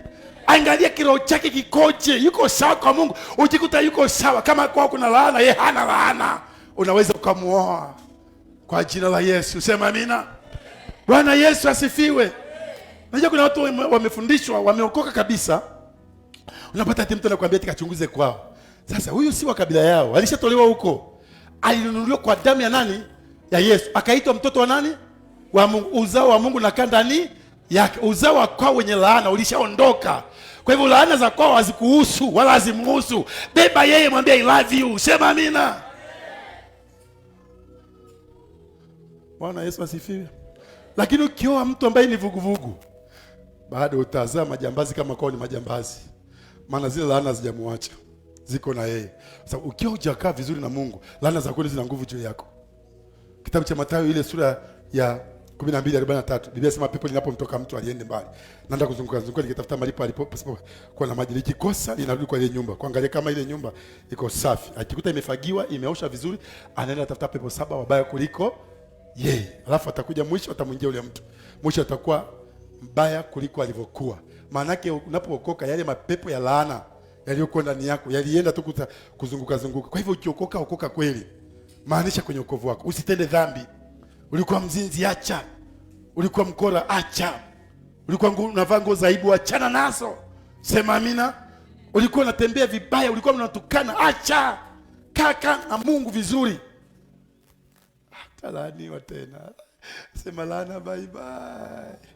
Angalia kiroho chake kikoje. Yuko sawa kwa Mungu. Ujikuta yuko sawa. Kama kwao kuna laana, yeye hana laana, unaweza ukamuoa kwa jina la Yesu. Sema amina. Bwana Yesu asifiwe. Unajua kuna watu wamefundishwa, wameokoka kabisa. Unapata mtu anakuambia tikachunguze kwao. Sasa huyu si wa kabila yao, alishatolewa huko. Alinunuliwa kwa damu ya nani? Ya Yesu. Akaitwa mtoto wa nani? Wa Mungu. Uzao wa Mungu na ndani yake. Uzao wa kwao wenye laana ulishaondoka. Kwa hivyo laana za kwao hazikuhusu wala hazimhusu. Beba yeye, mwambie I love you. Sema amina. Bwana Yesu asifiwe. Lakini ukioa mtu ambaye ni vuguvugu, bado utazaa majambazi kama kwao ni majambazi. Maana zile laana hazijamuacha, ziko na yeye. Sasa ukiwa hujakaa vizuri na Mungu, laana za kweli zina nguvu juu yako. Kitabu cha Mathayo ile sura ya 12:43, Biblia inasema pepo linapomtoka mtu aliende mbali. Naenda kuzunguka nikitafuta malipo alipo kwa na maji, likikosa linarudi kwa ile nyumba. Kuangalia kama ile nyumba iko safi. Akikuta imefagiwa, imeosha vizuri, anaenda tafuta pepo 7 wabaya kuliko yeye. Alafu atakuja mwisho atamwingia yule mtu. Mwisho atakuwa mbaya kuliko alivyokuwa. Maana yake unapookoka, yale mapepo ya laana yaliyokuwa ndani yako yalienda tu kuzunguka. Kwa hivyo ukiokoka, okoka kweli. Maanisha kwenye wokovu wako. Usitende dhambi. Ulikuwa mzinzi, acha. Ulikuwa mkora, acha. Ulikuwa unavaa nguo za aibu, achana nazo. Sema amina. Ulikuwa unatembea vibaya, ulikuwa unatukana, acha. Kaa na Mungu vizuri. Talaaniwa tena. Sema laana bye bye.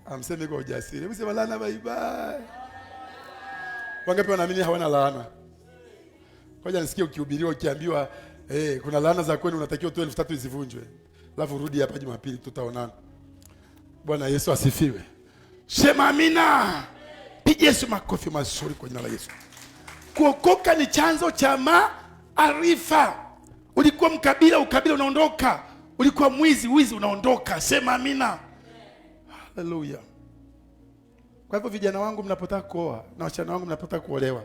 Amseme kwa ujasiri. Msema laana bye bye. Wangapi wanaamini hawana laana? Ngoja nisikie ukihubiriwa ukiambiwa kuna laana za kwenu unatakiwa tu 3000 zivunjwe. Alafu rudi hapa Jumapili tutaonana. Bwana Yesu asifiwe. Sema amina. Piga Yesu makofi mazuri kwa jina la Yesu. Kuokoka ni chanzo cha maarifa. Ulikuwa mkabila, ukabila unaondoka. Ulikuwa mwizi, wizi unaondoka. Sema amina. Haleluya. Kwa hivyo vijana wangu mnapotaka kuoa na wasichana wangu mnapotaka kuolewa,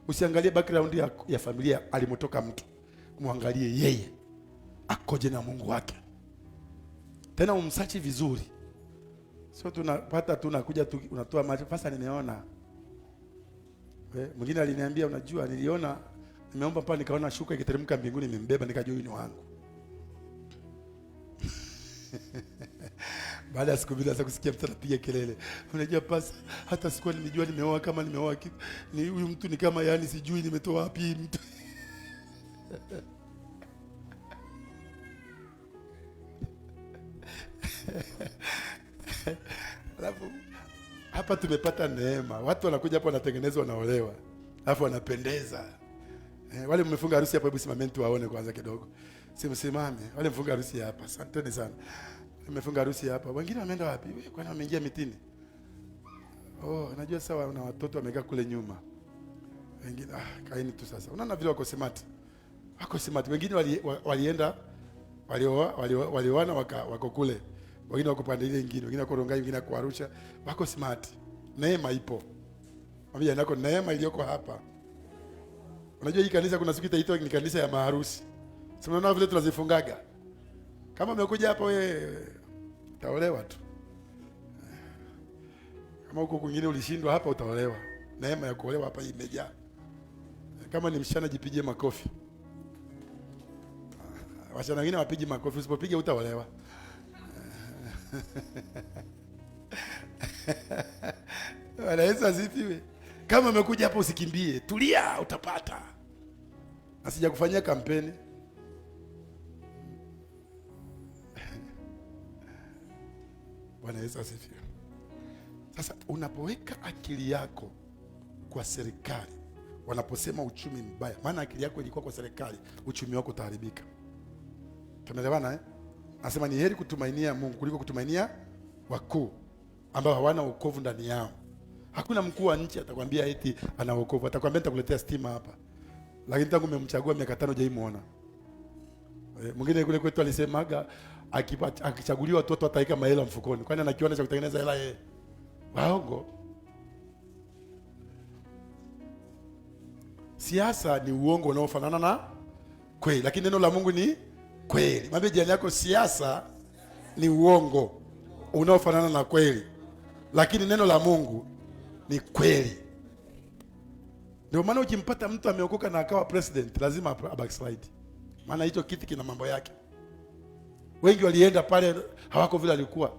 usiangalie background ya familia alimotoka mtu. Muangalie yeye akoje na Mungu wake. Tena umsachi vizuri. Sio tunapata tunakuja tu unatoa macho. Sasa nimeona. Mwingine aliniambia unajua niliona nimeomba pale nikaona shuka ikiteremka mbinguni nimembeba nikajua ni wangu. Baada ya siku mbili sasa kusikia mtu anapiga kelele. Unajua pasa hata sikuwa nimejua nimeoa kama nimeoa ni huyu mtu ni kama yani sijui nimetoa wapi mtu. Alafu hapa tumepata neema. Watu wanakuja hapa wanatengenezwa wanaolewa. Alafu wanapendeza. Wale mmefunga harusi hapa, hebu simameni tu waone kwanza kidogo. Simame. Wale mfunga harusi hapa. Asanteni sana. Mmefunga harusi hapa. Wengine wameenda wapi? Kwani wameingia mitini? Oh, najua sawa na watoto wamekaa kule nyuma. Wengine kaini tu sasa. Unaona vile wako smart. Wako smart. Wengine walienda walioana wako kule. Wengine wako pande ile nyingine, wengine wako Rongai, wengine wako Arusha. Wako smart. Neema ipo. Mwambie nako neema iliyoko hapa. Unajua hii kanisa kuna siku itaitwa ni kanisa ya maharusi. Sasa unaona vile tunazifungaga. Kama umekuja hapa wewe utaolewa tu. Kama huko kwingine ulishindwa, hapa utaolewa. Neema ya kuolewa hapa imejaa. Kama ni msichana jipigie makofi. Wasichana wengine wapige makofi, usipopiga utaolewa. Bwana Yesu asifiwe. Kama umekuja hapa usikimbie, tulia utapata. Asija kufanyia kampeni. Bwana Yesu asifiwe. Sasa unapoweka akili yako kwa serikali, wanaposema uchumi mbaya, maana akili yako ilikuwa kwa serikali, uchumi wako utaharibika. Tumeelewana Nasema ni heri kutumainia Mungu kuliko kutumainia wakuu ambao hawana wokovu ndani yao. Hakuna mkuu wa nchi atakwambia eti ana wokovu, atakwambia nitakuletea stima hapa. Lakini tangu umemchagua miaka 5 hujaimuona. Mwingine kule kwetu alisemaga akichaguliwa watoto ataika mahela mfukoni. Kwani anakiona cha kutengeneza hela yeye. Waongo. Siasa ni uongo unaofanana na kweli, lakini neno la Mungu ni kweli. Mwambie jirani yako siasa ni uongo unaofanana na kweli, lakini neno la Mungu ni kweli. Ndio maana ukimpata mtu ameokoka na akawa president lazima backslide. Maana hicho kiti kina mambo yake. Wengi walienda pale hawako vile alikuwa.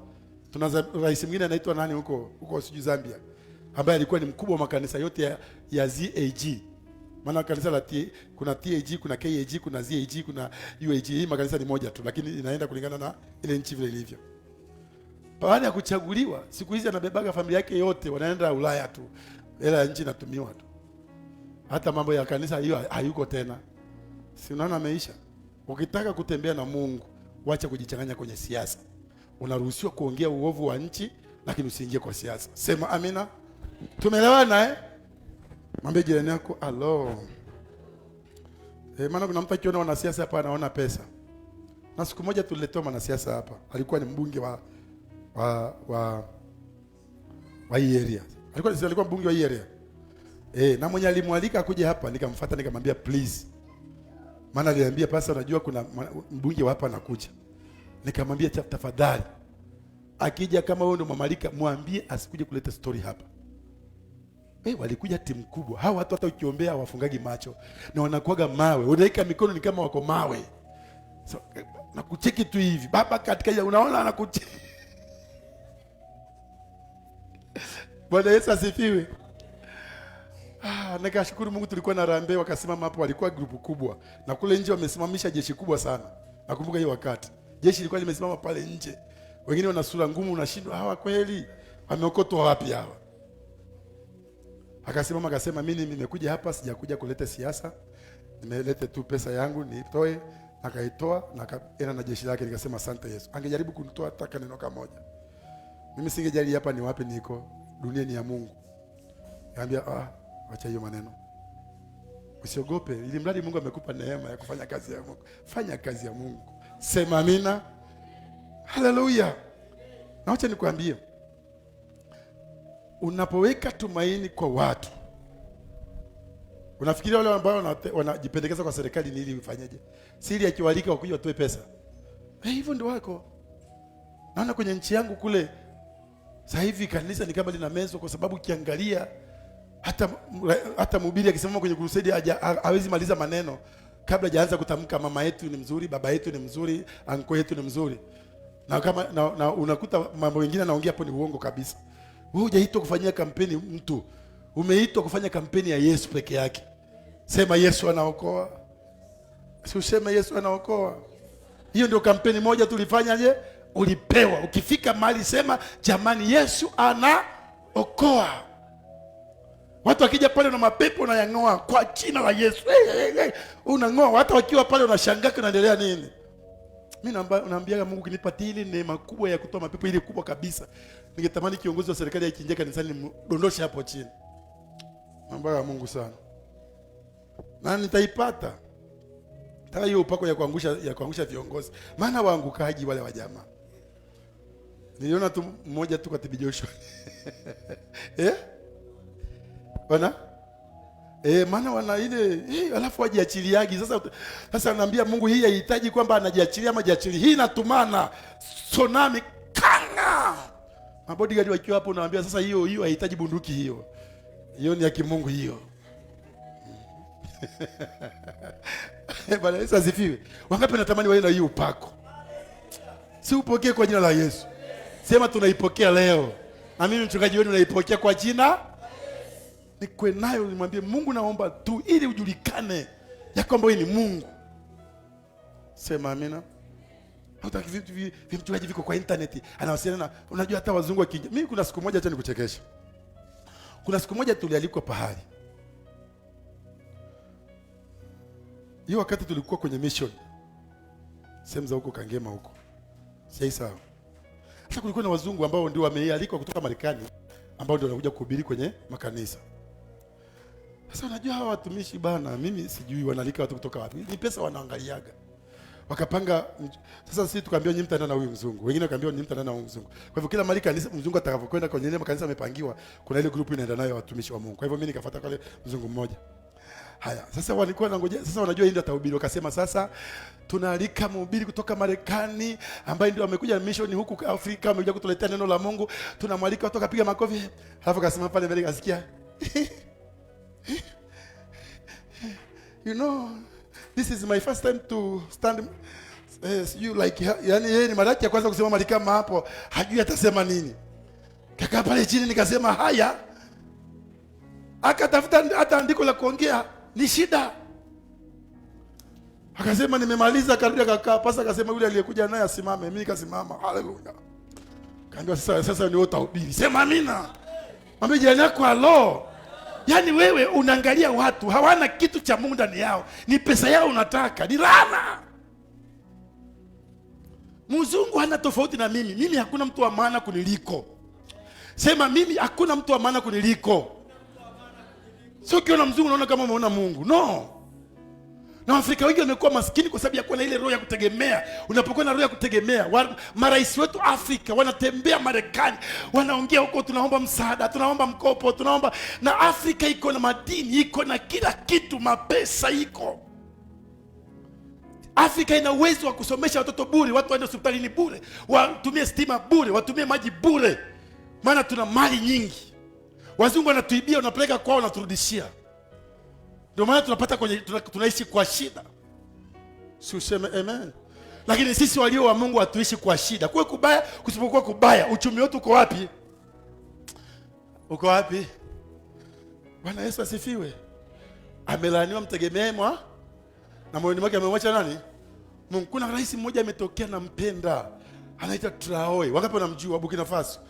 Tuna rais mwingine anaitwa nani huko sijui Zambia, ambaye alikuwa ni mkubwa wa makanisa yote ya ZAG. Maana kanisa la kuna TAG, kuna KAG, kuna ZAG, kuna UAG. Hii makanisa ni moja tu, lakini inaenda kulingana na ile nchi vile ilivyo. Baada ya kuchaguliwa, siku hizi anabebaga familia yake yote wanaenda Ulaya tu. Hela ya nchi inatumiwa tu. Hata mambo ya kanisa hiyo hayuko tena. Si unaona ameisha. Ukitaka kutembea na Mungu, wacha kujichanganya kwenye siasa. Unaruhusiwa kuongea uovu wa nchi, lakini usiingie kwa siasa. Sema amina. Tumeelewana Mwambie jirani yako alo. Maana kuna mtu akiona wanasiasa hapa anaona pesa. Na siku moja tuliletea mwanasiasa hapa. Alikuwa ni mbunge wa hii area. Alikuwa mbunge wa hii area. Na mwenye alimwalika kuja hapa nikamfuata nikamwambia please. Maana aliniambia pasa unajua kuna mbunge wa hapa anakuja. Nikamwambia tafadhali. Akija kama wewe ndo mamalika mwambie asikuje kuleta story hapa. Walikuja timu kubwa. Hao watu hata ukiombea wafungagi macho. Na wanakuaga mawe. Unaika mikono ni kama wako mawe. So, nakucheki tu hivi. Baba katika ya unaona anakucheki. Bwana Yesu asifiwe. Nikashukuru Mungu tulikuwa na Rambe wakasimama hapo, walikuwa grupu kubwa. Na kule nje wamesimamisha jeshi kubwa sana. Nakumbuka hiyo wakati. Jeshi lilikuwa limesimama pale nje. Wengine wana sura ngumu unashindwa hawa kweli wameokotwa wapi hawa? Akasimama akasema mimi nimekuja hapa sijakuja kuleta siasa. Nimeleta tu pesa yangu nitoe, akaitoa na akaenda na jeshi lake. Nikasema asante Yesu. Angejaribu kunitoa hata neno kamoja. Mimi singejali hapa ni wapi niko. Dunia ni ya Mungu. Niambia acha hiyo maneno. Usiogope, ili mradi Mungu amekupa neema ya kufanya kazi ya Mungu. Fanya kazi ya Mungu. Sema amina. Haleluya. Na acha nikwambie. unapoweka tumaini kwa watu, unafikiria wale ambao wanajipendekeza kwa serikali ni ili ufanyeje? Siri akiwalika wakuja watoe pesa. Hivyo ndio wako. Naona kwenye nchi yangu kule sasa hivi kanisa ni kama lina mezo, kwa sababu ukiangalia hata mhubiri akisimama kwenye crusade hawezi maliza maneno kabla hajaanza kutamka mama yetu ni mzuri, baba yetu ni mzuri, anko yetu ni mzuri. Na kama na unakuta mambo mengine anaongea hapo ni uongo kabisa. Wewe hujaitwa kufanyia kampeni mtu. Umeitwa kufanya kampeni ya Yesu peke yake. Sema Yesu anaokoa. Si useme Yesu anaokoa. Hiyo ndio kampeni moja tulifanyaje? Ulipewa. Ukifika mahali sema jamani Yesu anaokoa. Watu wakija pale na mapepo unayang'oa kwa jina la Yesu. Unang'oa, hata wakiwa pale unashangaa kinaendelea nini? Mimi naambia Mungu kinipatie ile neema kubwa ya kutoa mapepo ile kubwa kabisa. Ningetamani kiongozi wa serikali akiingia kanisani nimdondoshe hapo chini. Naomba Mungu sana. Na nitaipata. Taka hiyo upako ya kuangusha viongozi. Maana waangukaji wale wa jamaa. Niliona tu mmoja tu kwa TB Joshua. Wana? Maana wana ile alafu wajiachiliagi. Sasa anaambia Mungu hii haihitaji kwamba anajiachilia ama jiachilia. Hii inatumana tsunami kanga. Mabodyguard wakiwa hapo naambia sasa hiyo haihitaji bunduki hiyo. Hiyo ni ya kimungu hiyo. Bwana Yesu asifiwe. Wangapi natamani wawe na hiyo upako? Si upokee kwa jina la Yesu. Sema tunaipokea leo. Na mimi mchungaji wenu naipokea kwa jina. Nikwe nayo nimwambie Mungu naomba tu ili ujulikane ya kwamba wewe ni Mungu. Sema amina. Hutaki vitu mchungaji viko kwa internet. Anawasiliana, unajua hata wazungu wakiingia. Mimi kuna siku moja acha nikuchekesha. Kuna siku moja tulialikwa pahali. Hiyo wakati tulikuwa kwenye mission. Sehemu za huko Kangema huko. Sasa sawa. Sasa kulikuwa na wazungu ambao ndio wamealikwa kutoka Marekani, ambao ndio wanakuja kuhubiri kwenye makanisa. Sasa unajua hawa watumishi bana, mimi sijui wanalika watu kutoka wapi. Ni pesa wanaangaliaga. Wakapanga sasa sisi tukaambiwa nyinyi mtaenda na huyu mzungu. Wengine wakaambiwa nyinyi mtaenda na huyu mzungu. Kwa hivyo kila mahali kanisa mzungu atakapokwenda kwenye ile makanisa amepangiwa, kuna ile group inaenda nayo watumishi wa Mungu. Kwa hivyo mimi nikafuata kale mzungu mmoja. Haya, sasa walikuwa wanangojea, sasa wanajua hii ndio atahubiri. Wakasema sasa tunaalika mhubiri kutoka Marekani ambaye ndio amekuja mission huku Afrika, amekuja kutuletea neno la Mungu. Tunamwalika watu kapiga makofi. Alafu akasema pale mbele akasikia. You know, this is my first time to stand you like yani yeye ni mara yake ya kwanza kusema mali kama hapo, hajui atasema nini. Kaka pale chini nikasema haya. Akatafuta hata andiko la kuongea ni shida. Akasema nimemaliza, akarudi akakaa. Pasa akasema yule aliyekuja naye asimame. Mimi nikasimama. Haleluya. Kaambia sasa ni wewe utahubiri. Sema amina. Mwambie jirani yako halo. Yaani wewe unaangalia watu hawana kitu cha Mungu ndani yao. Ni pesa yao unataka. Ni laana. Mzungu hana tofauti na mimi. Mimi hakuna mtu wa maana kuniliko. Sema mimi hakuna mtu wa maana kuniliko. Sio ukiona mzungu unaona kama umeona Mungu. No. Na Afrika wengi wamekuwa maskini kwa sababu ya kuwa na ile roho ya kutegemea. Unapokuwa na roho ya kutegemea, marais wetu Afrika wanatembea Marekani, wanaongea huko tunaomba msaada, tunaomba mkopo, tunaomba, na Afrika iko na madini, iko na kila kitu, mapesa iko. Afrika ina uwezo wa kusomesha watoto bure, watu waende hospitalini bure, watumie stima bure, watumie maji bure. Maana tuna mali nyingi. Wazungu wanatuibia, unapeleka kwao na turudishia. Ndio maana tunapata tunaishi kwa shida. Si useme amen. Lakini sisi walio wa Mungu hatuishi kwa shida. Kuwe kubaya, kusipokuwa kubaya, uchumi wetu uko wapi? Uko wapi? Bwana Yesu asifiwe. Amelaaniwa mtegemee na moyoni mwake amemwacha nani? Mungu. Kuna rais mmoja ametokea na mpenda. Anaitwa Traore. Wangapi wanamjua? Burkina Faso.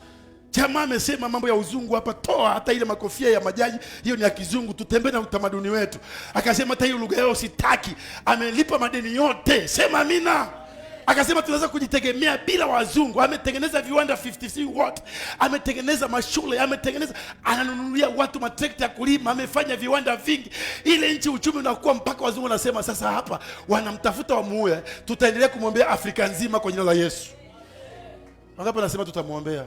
Jamaa amesema mambo ya uzungu hapa, toa hata ile makofia ya majaji, hiyo ni ya kizungu, tutembee na utamaduni wetu. Akasema hata hiyo lugha yao sitaki. Amelipa madeni yote. Sema amina. Akasema tunaweza kujitegemea bila wazungu. Ametengeneza viwanda 53 watt. Ametengeneza mashule, ananunulia watu matrekta ya kulima, amefanya viwanda vingi. Ile nchi uchumi unakuwa mpaka wazungu wanasema sasa hapa wanamtafuta wamuue. Tutaendelea kumwombea Afrika nzima kwa jina la Yesu. Wangapi wanasema tutamuombea?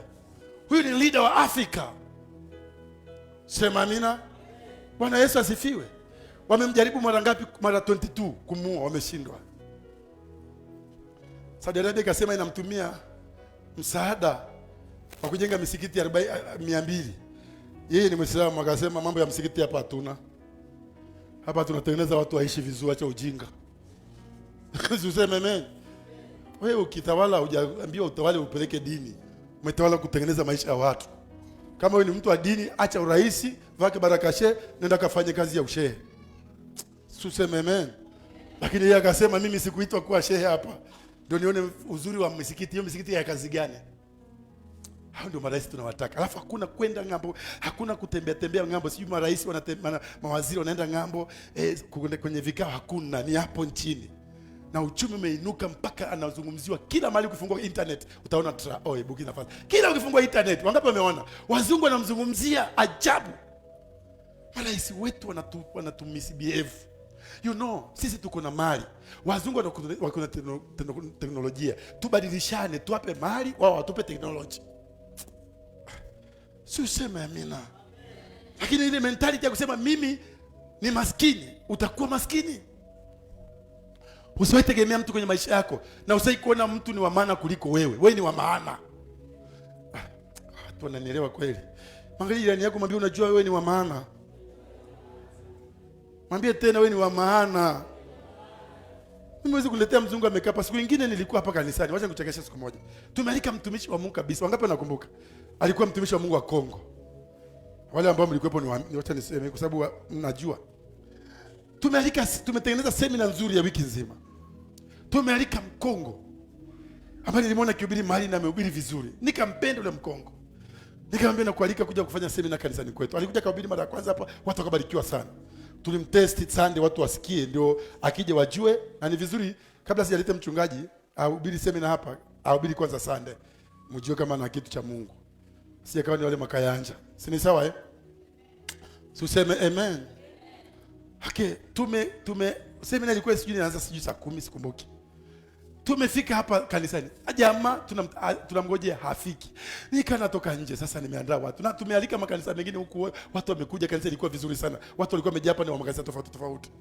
Huyu ni leader wa Afrika. Sema amina. Bwana Yesu asifiwe. Wamemjaribu mara ngapi? Mara 22 kumuua, wameshindwa. Saudi Arabia ikasema inamtumia msaada wa kujenga misikiti 200. Yeye ni Muislamu, akasema mambo ya msikiti hapa hatuna. Hapa tunatengeneza watu waishi vizuri, acha ujinga. Useme amen. Wewe ukitawala hujaambiwa utawale upeleke dini. Umetawala kutengeneza maisha ya watu. Kama wewe ni mtu wa dini, acha uraisi, vake barakashe, nenda kafanye kazi ya ushehe. Useme amen. Lakini yeye akasema mimi sikuitwa kuwa shehe hapa. Ndio nione uzuri wa msikiti. Hiyo msikiti ya kazi gani? Hao ndio marais tunawataka. Alafu hakuna kwenda ngambo, hakuna kutembea tembea ngambo. Sijui marais wanatembea, mawaziri wanaenda ngambo, kwenye vikao hakuna, ni hapo nchini. Na uchumi umeinuka mpaka anazungumziwa kila mahali. Ukifungua internet utaona Burkina Faso. Kila ukifungua internet, wangapi wameona? Wazungu wanamzungumzia ajabu. Marais wetu wanatumisbehave. You know, sisi tuko na mali. Wazungu wako na teknolojia. Tubadilishane, tuwape mali, wao watupe teknolojia. Si useme amina. Lakini ile mentality ya kusema mimi ni maskini, utakuwa maskini. Usiwahi tegemea mtu kwenye maisha yako, na usiwahi kuona mtu ni wa maana kuliko wewe. Wewe ni wa maana. Watu wananielewa kweli? Mwangalie jirani yako, mwambie unajua wewe ni wa maana. Mwambie tena wewe ni wa maana. Mimi mwezi kuletea mzungu amekaa hapa. Siku nyingine nilikuwa hapa kanisani. Wacha nikuchekeshe siku moja. Tumealika mtumishi wa Mungu kabisa. Wangapi wanakumbuka? Alikuwa mtumishi wa Mungu wa Kongo. Wale ambao mlikuwepo ni wacha niseme kwa sababu mnajua. Tumetengeneza semina nzuri ya wiki nzima. Tumealika Mkongo ambaye nilimwona kihubiri mahali na amehubiri vizuri. Nikampenda yule Mkongo. Nikamwambia na kualika kuja kufanya semina kanisani kwetu. Alikuja kuhubiri mara ya kwanza hapa, watu wakabarikiwa sana. Tulimtest Sunday watu wasikie, ndio akija wajue, na ni vizuri kabla sijaleta mchungaji ahubiri semina hapa, ahubiri kwanza Sunday. Mjue kama na kitu cha Mungu. Sije kama ni wale makayanja. Si ni sawa Tuseme amen. Okay, semina ilikuwa sijui inaanza sijui saa 10 sikumbuki. Tumefika hapa kanisani. Jamaa tunamngojea hafiki. Natoka nje sasa, nimeandaa watu. Na tumealika makanisa mengine huku, watu wamekuja, kanisa ilikuwa vizuri sana. Watu walikuwa wamejaa hapa, ni wa makanisa tofauti tofauti.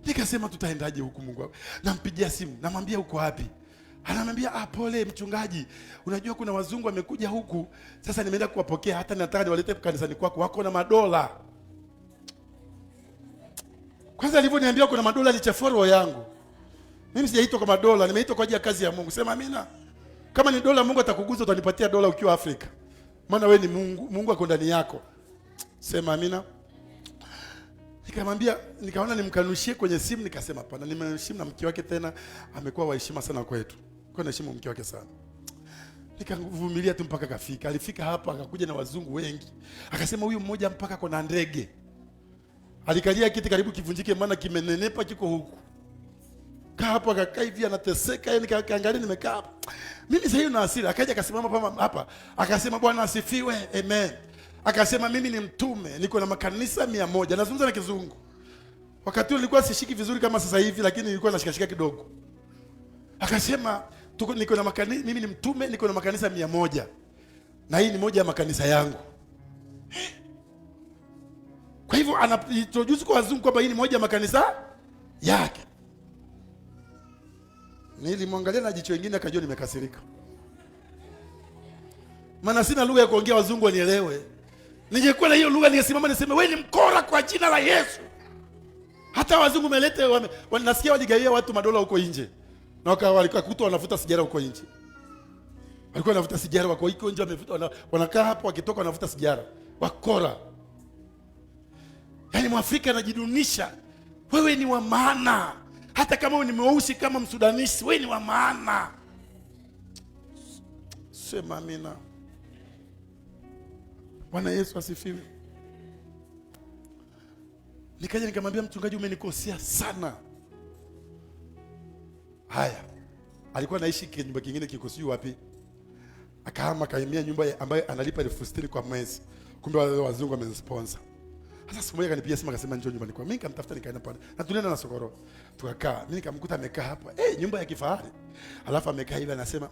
Nikasema tutaendaje huku Mungu? Nampigia simu, namwambia uko wapi? Anamwambia pole mchungaji. Unajua kuna wazungu wamekuja huku. Sasa nimeenda kuwapokea, hata nataka niwalete kanisani kwako, wako na madola. Kwanza alivyoniambia kuna madola alichafua roho yangu. Mimi sijaitwa kwa madola, nimeitwa kwa ajili ya kazi ya Mungu. Sema amina. Kama ni dola Mungu atakuguza, utanipatia dola ukiwa Afrika. Maana wewe ni Mungu, Mungu ako ndani yako. Sema amina. Nikamwambia, nikaona nimkanushie kwenye simu, nikasema hapana, nimemheshimu na mke wake tena amekuwa wa heshima sana kwetu. Kwa naheshimu mke wake sana. Nikavumilia tu mpaka kafika. Alifika hapa akakuja na wazungu wengi. Akasema huyu mmoja mpaka kona ndege. Alikalia kiti karibu kivunjike, maana kimenenepa kiko huku. Kaa hapo akakaa hivi anateseka, yani kaangalia nimekaa hapa. Mimi sasa hiyo na hasira, akaja akasimama hapa. Akasema Bwana asifiwe, amen. Akasema mimi ni mtume, niko na makanisa 100. Nazungumza na kizungu. Wakati nilikuwa sishiki vizuri kama sasa hivi, lakini nilikuwa nashikashika kidogo. Akasema niko na makanisa, mimi ni mtume, niko na makanisa 100. Na hii ni moja ya makanisa yangu. Kwa hivyo anaintroduce kwa wazungu kwamba hii ni moja ya makanisa yake. Nilimwangalia na jicho lingine akajua nimekasirika. Maana sina lugha ya kuongea wazungu wanielewe. Ningekuwa na hiyo lugha ningesimama niseme wewe ni mkora kwa jina la Yesu. Hata wazungu melete wanasikia waligawia watu madola huko nje. Na walikuwa kutoa wanavuta sigara huko nje. Walikuwa wanavuta sigara wako huko nje, wanakaa hapo wakitoka wanavuta sigara. Wakora. Yaani Mwafrika anajidunisha. Wewe ni wa maana. Hata kama wewe ni mweusi kama Msudanisi, wewe ni wa maana. Sema amina. Bwana Yesu asifiwe. Nikaja nikamwambia mchungaji, umenikosea sana. Haya. Alikuwa anaishi nyumba kingine kikosiu wapi? Akahama kaimia nyumba ambayo analipa 60,000 kwa mwezi. Kumbe wale wazungu wamesponsor. Sasa siku moja kanipigia simu akasema njoo nyumbani kwa mimi, nikamtafuta nikaenda pale. Na tulienda na Sokoro. Tukakaa. Mimi nikamkuta amekaa hapa. Nyumba ya kifahari. Alafu amekaa hivi anasema,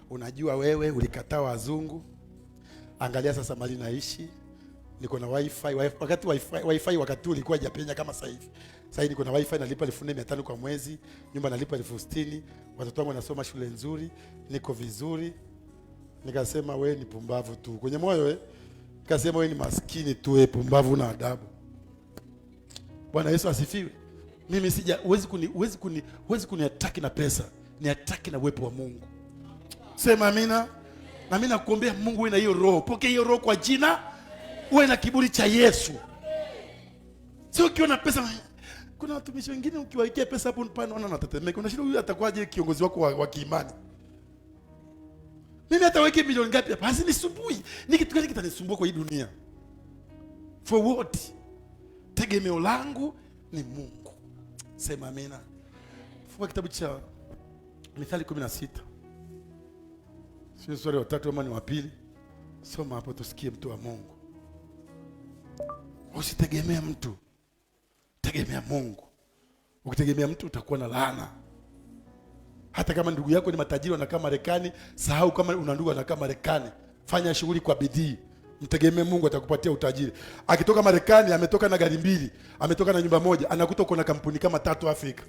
unajua wewe ulikataa wazungu. Angalia sasa mali naishi. niko na wifi wakati ulikuwa hajapenya kama sasa hivi. Sasa hivi niko na wifi, nalipa 1500 kwa mwezi, nyumba nalipa 60,000, watoto wangu wanasoma shule nzuri, niko vizuri. Nikasema wewe ni pumbavu tu kwenye moyo nikasema wewe ni maskini tu, wewe pumbavu na adabu. Bwana Yesu asifiwe. Mimi huwezi kuniataki na pesa, ni ataki na uwepo wa Mungu. Sema amina. Na mimi nakuombea Mungu uwe na hiyo roho. Pokea hiyo roho kwa jina. Uwe na kiburi cha Yesu. Sio ukiona pesa. Kuna watumishi wengine ukiwaikia pesa hapo mpana wana natetemeka. Unashindwa huyu atakuwaje kiongozi wako wa kiimani? Mimi hata weke milioni ngapi hapa? Hasinisumbui. Ni kitu gani kitanisumbua kwa hii dunia? For what? Tegemeo langu ni Mungu. Sema amina. Fungua kitabu cha Mithali 16. Sio sura ya 3 ama ni wa 2. Soma hapo tusikie mtu wa Mungu. Usitegemea mtu. Tegemea Mungu. Ukitegemea mtu utakuwa na laana. Hata kama ndugu yako ni matajiri wanakaa Marekani, sahau kama una ndugu anakaa Marekani. Fanya shughuli kwa bidii. Mtegemee Mungu, atakupatia utajiri. Akitoka Marekani ametoka na gari 2, ametoka na nyumba moja, anakuta uko na kampuni kama 3 Afrika.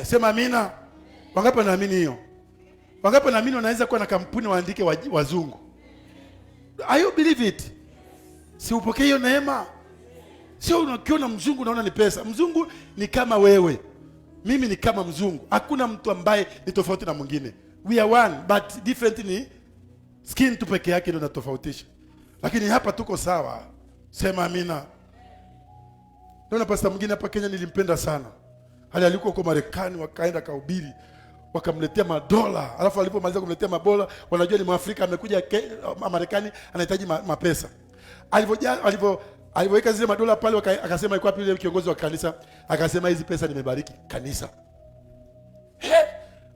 Sema amina. Wangapi wanaamini hiyo? Wangapi wanaamini wanaweza kuwa na kampuni waandike wazungu? I believe it. Si upokee hiyo neema. Sio unakiona mzungu unaona ni pesa. Mzungu ni kama wewe. Mimi ni kama mzungu. Hakuna mtu ambaye ni tofauti na mwingine. We are one but different, ni skin tu peke yake ndio inatofautisha. Lakini hapa tuko sawa. Sema amina. Ndio na pastor mwingine hapa Kenya nilimpenda sana. Hali alikuwa kwa Marekani, wakaenda kahubiri, wakamletea madola. Alafu alipomaliza kumletea madola, wanajua ni Mwafrika amekuja Marekani anahitaji mapesa. Alipoweka zile madola pale, akasema yuko wapi yule kiongozi wa kanisa? Akasema hizi pesa nimebariki kanisa.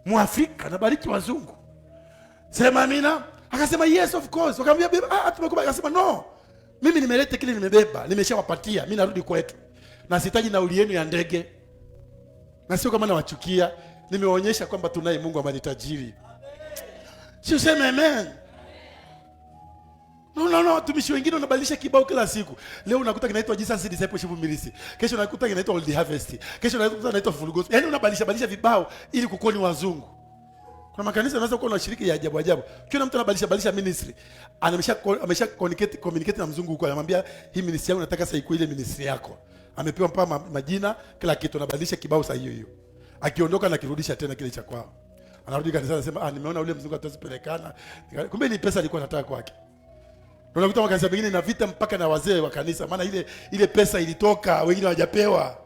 Mwafrika anabariki wazungu. Sema amina. Akasema yes of course. Wakamwambia tumekubali. Akasema no. Mimi nimeleta kile nimebeba, nimeshawapatia. Mimi narudi kwetu. Na sitaji nauli yenu ya ndege. Na sio kama nawachukia, nimewaonyesha kwamba tunaye Mungu ambaye ni tajiri. Sio sema amen. No, watumishi wengine wanabadilisha kibao kila siku. Leo unakuta kinaitwa Jesus Discipleship Ministry. Kesho unakuta kinaitwa Old Harvest. Kesho unakuta kinaitwa Full Gospel. Yaani unabadilisha vibao ili kukoni wazungu. Kuna makanisa yanaweza kuwa na shiriki ya ajabu. Kiona mtu anabadilisha ministry, amesha communicate na mzungu huko, anamwambia hii ministry yangu nataka sasa ikuwe ile ministry yako. Amepewa mpaka majina, kila kitu, anabadilisha kibao saa hiyo. Akiondoka na kirudisha tena kile cha kwao. Anarudi kanisa anasema nimeona ule mzungu atazipelekana. Kumbe ni pesa alikuwa anataka kwake. Unakuta makanisa mengine na vita mpaka na wazee wa kanisa, maana ile pesa ilitoka, wengine hawajapewa.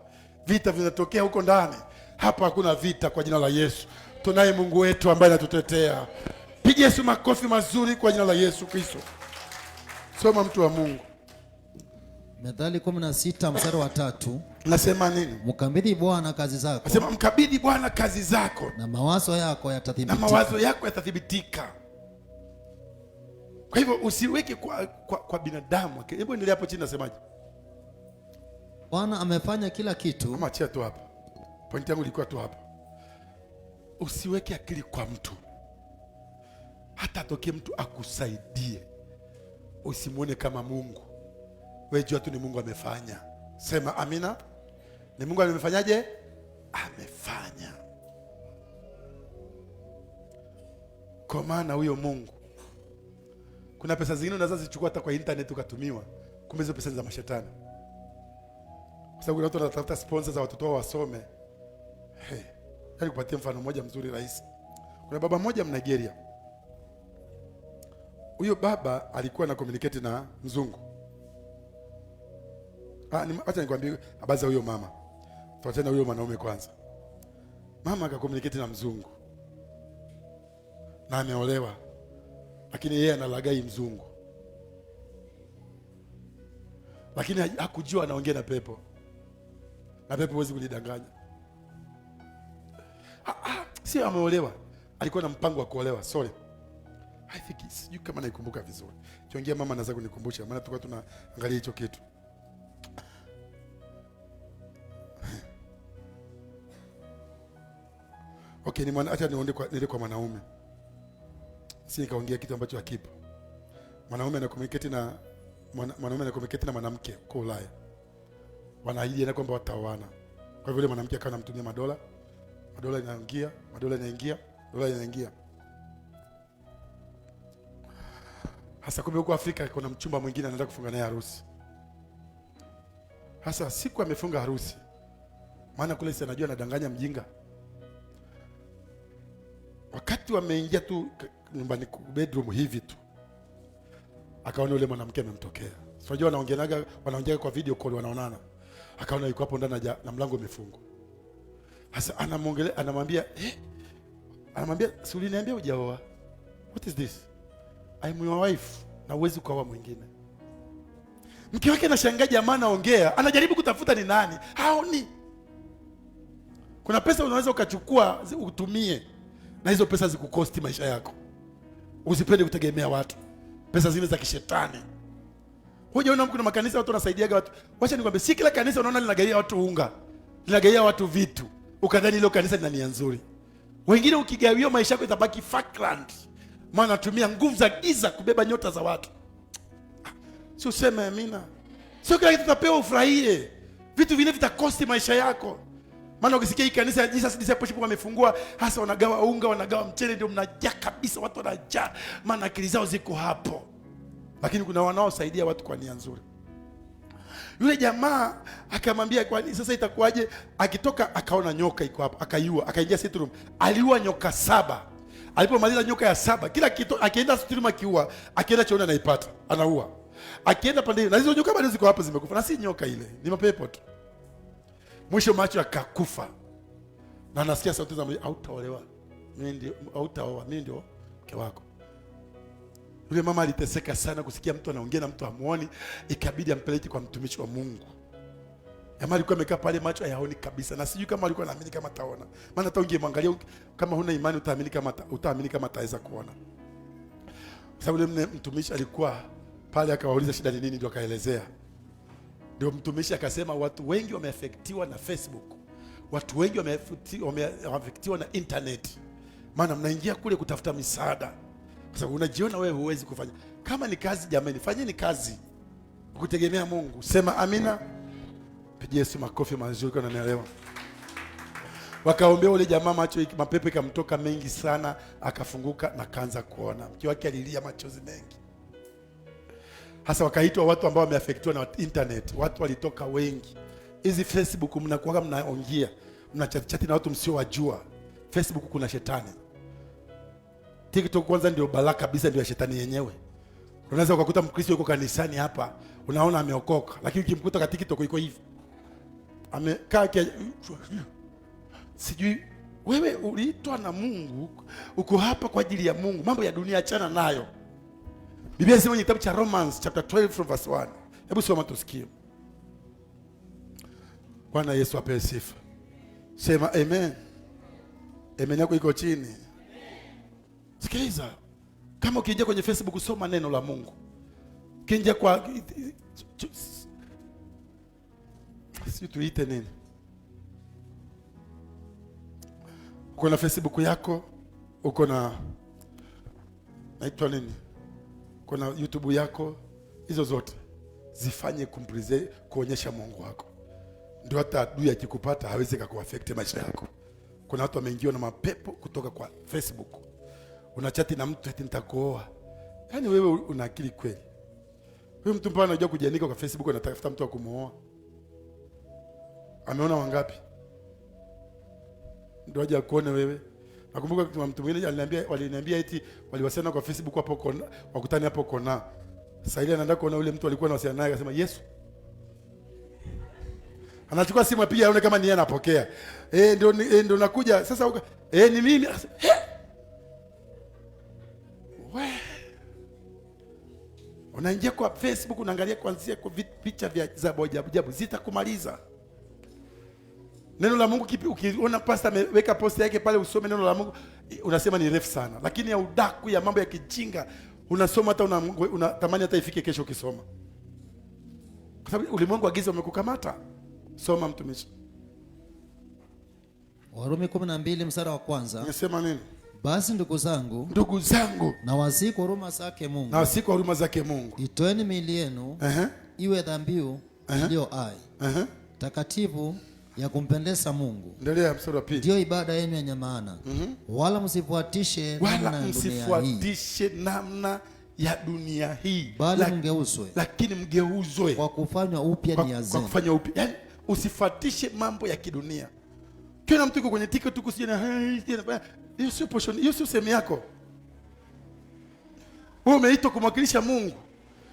Vita vinatokea huko ndani. Hapa hakuna vita kwa jina la Yesu. Tunaye Mungu wetu ambaye anatutetea. Piga Yesu makofi mazuri kwa jina la Yesu Kristo. Soma mtu wa Mungu.
Methali 16 mstari wa 3.
Nasema nini?
Mkabidhi Bwana kazi zako.
Nasema mkabidhi Bwana kazi zako.
Na mawazo yako yatathibitika.
Na mawazo yako yatathibitika. Kwa hivyo usiweke kwa binadamu. Hebu endelea hapo chini, nasemaje?
Bwana amefanya kila kitu.
Kama achia tu hapa. Pointi yangu ilikuwa tu hapa. Usiweke akili kwa mtu. Hata atokee mtu akusaidie, usimuone kama Mungu. Wewe jua tu ni Mungu amefanya. Sema amina. Ni Mungu amefanyaje? Amefanya. Kwa maana huyo Mungu, kuna pesa zingine unaweza zichukua hata kwa internet ukatumiwa, kumbe hizo pesa ni za mashetani. Kwa sababu watu wanatafuta sponsors za watoto wao wasome. Yaani kupatia mfano mmoja mzuri rahisi. Kuna baba mmoja Mnigeria. Huyo baba alikuwa na communicate na mzungu. Acha nikwambie habari za huyo mama. Tuachane na huyo mwanaume kwanza. Mama akakommunicate na mzungu. Na ameolewa. Lakini yeye analagai mzungu. Lakini hakujua anaongea na pepo. Na pepo huwezi kulidanganya. Sio ameolewa. Alikuwa na mpango wa kuolewa. Sorry. I think sijui kama naikumbuka vizuri. Kiongea mama anaweza kunikumbusha, maana tulikuwa tunaangalia hicho kitu. Okay, acha niende kwa mwanaume. Si nikaongea kitu ambacho hakipo. Mwanaume ana communicate na mwanaume anakuwa ameketi na mwanamke kwa Ulaya, wanaahidi kwamba wataoana. Kwa hivyo yule mwanamke akawa anamtumia madola yanaingia, dola inaingia. Hasa kumbe huko Afrika kuna mchumba mwingine anaenda kufunga naye harusi. Hasa siku amefunga harusi, maana kule si anajua anadanganya mjinga. Wakati wameingia tu nyumbani bedroom hivi tu, akaona yule mwanamke amemtokea. Unajua wanaongea kwa video call, wanaonana. Akaona yuko hapo ndani na mlango umefungwa. Sasa anamwambia si uliniambia hujaoa? What is this? I'm your wife. Na uwezi kuoa mwingine. Mke wake anashangaa, jamaa anaongea, anajaribu kutafuta ni nani. Haoni. Kuna pesa unaweza ukachukua utumie, na hizo pesa zikukosti maisha yako. Usipende kutegemea watu. Pesa zile za kishetani. Hujaona kuna makanisa watu wanasaidiaga watu. Wacha nikwambie, si kila kanisa unaona linagaia watu unga, linagaia watu vitu, ukadhani ile kanisa lina nia nzuri. Wengine ukigawia maisha yako itabaki Falkland. Maana natumia nguvu za giza kubeba nyota za watu. Sio sema amina. Sio kila kitu utapewa ufurahie. Vitu vingine vitakosti maisha yako. Maana ukisikia hii kanisa ya Jesus Discipleship wamefungua, hasa wanagawa unga, wanagawa mchele, ndio mnajaa kabisa, watu wanajaa. Maana akili zao ziko hapo. Lakini kuna wanaosaidia watu kwa nia nzuri. Yule jamaa akamwambia, kwani sasa itakuwaje? Akitoka akaona nyoka iko hapo, akaiua, akaingia sitting room. Aliua nyoka 7. Alipomaliza nyoka ya 7, kila kitu akienda sitting room akiua, akienda chooni anaipata, anaua. Akienda pande na hizo nyoka bado ziko hapo zimekufa. Na si nyoka ile, ni mapepo tu. Mwisho macho akakufa. Na anasikia sauti za hautaolewa. Mimi ndio mke wako. Yule mama aliteseka sana kusikia mtu anaongea na mtu amuoni, ikabidi ampeleke kwa mtumishi wa Mungu. Jamaa alikuwa amekaa pale, macho hayaoni kabisa, na sijui kama alikuwa anaamini kama ataona. Maana hata ungemwangalia kama huna imani utaamini kama ataweza kuona. Sababu yule mtumishi alikuwa pale, akawauliza shida ni nini, ndio akaelezea. Ndio mtumishi akasema watu wengi wameafektiwa na Facebook. Watu wengi wameafektiwa na internet. Maana mnaingia kule kutafuta misaada. Kwa sababu unajiona wewe huwezi kufanya. Kama ni kazi, jamani, fanyeni kazi kutegemea Mungu. Sema amina. Pigie Yesu makofi mazuri kwa nanielewa. Wakaombea ule jamaa, mapepe kamtoka mengi sana, akafunguka na kaanza kuona. Mke wake alilia machozi mengi. Hasa wakaitwa watu ambao wameafektiwa na internet. Watu walitoka wengi. Hizi Facebook mnakuwa mnaongea, mnachati na watu msiowajua. Facebook kuna shetani. TikTok kwanza ndio balaa kabisa, ndio ya shetani yenyewe. Unaweza ukakuta Mkristo yuko kanisani hapa, unaona ameokoka, lakini ukimkuta katika TikTok yuko hivi. Amekaa sijui wewe uliitwa na Mungu, uko hapa kwa ajili ya Mungu. Mambo ya dunia achana nayo. Biblia inasema kwenye kitabu cha Romans chapter 12 from verse 1. Hebu soma tusikie. Bwana Yesu apewe sifa. Sema amen. Amen yako iko chini. Sikiliza. Kama ukiingia kwenye Facebook soma neno la Mungu. Ukiingia kwa sisi tuite nini? Uko na Facebook yako, uko na naitwa nini? Uko na YouTube yako, hizo zote zifanye kuonyesha Mungu wako. Ndio hata adui akikupata hawezi kukuaffect maisha yako. Kuna watu wameingiwa na mapepo kutoka kwa Facebook. Unachati na mtu eti nitakuoa. Yaani wewe una akili kweli? Wewe mtu mpaka anajua kujiandika kwa Facebook anatafuta mtu wa kumuoa. Ameona wangapi? Ndio aje akuone wewe. Nakumbuka kuna mtu mwingine waliniambia eti waliwasiliana kwa Facebook hapo kona, wakutani hapo kona. Sasa ile anaenda kuona yule mtu alikuwa anawasiliana naye, akasema Yesu. Anachukua simu apiga aone kama ni yeye anapokea. Ndio nakuja. Sasa ni mimi. Unaingia kwa Facebook unaangalia kuanzia kwa picha vya ajabu zitakumaliza. Neno la Mungu ukiona pastor ameweka post yake pale usome neno la Mungu unasema ni refu sana, lakini ya udaku ya mambo ya kijinga unasoma hata unatamani hata ifike kesho ukisoma. Kwa sababu ulimwengu wa giza umekukamata. Soma mtumishi.
Warumi 12 mstari wa kwanza.
Unasema nini?
Basi ndugu zangu, na wasihi kwa huruma zake Mungu, itoeni miili yenu iwe dhabihu iliyo hai, takatifu, ya kumpendeza Mungu.
Endelea mstari wa pili.
Ndio ibada yenu yenye maana. Wala msifuatishe
namna ya dunia hii,
lakini
mgeuzwe
kwa kufanywa upya nia zenu.
Kwa kufanywa upya. Yaani usifuatishe mambo ya kidunia. Kila mtu yuko kwenye TikTok hiyo sio portion, hiyo sio sehemu yako. Wewe umeitwa kumwakilisha Mungu.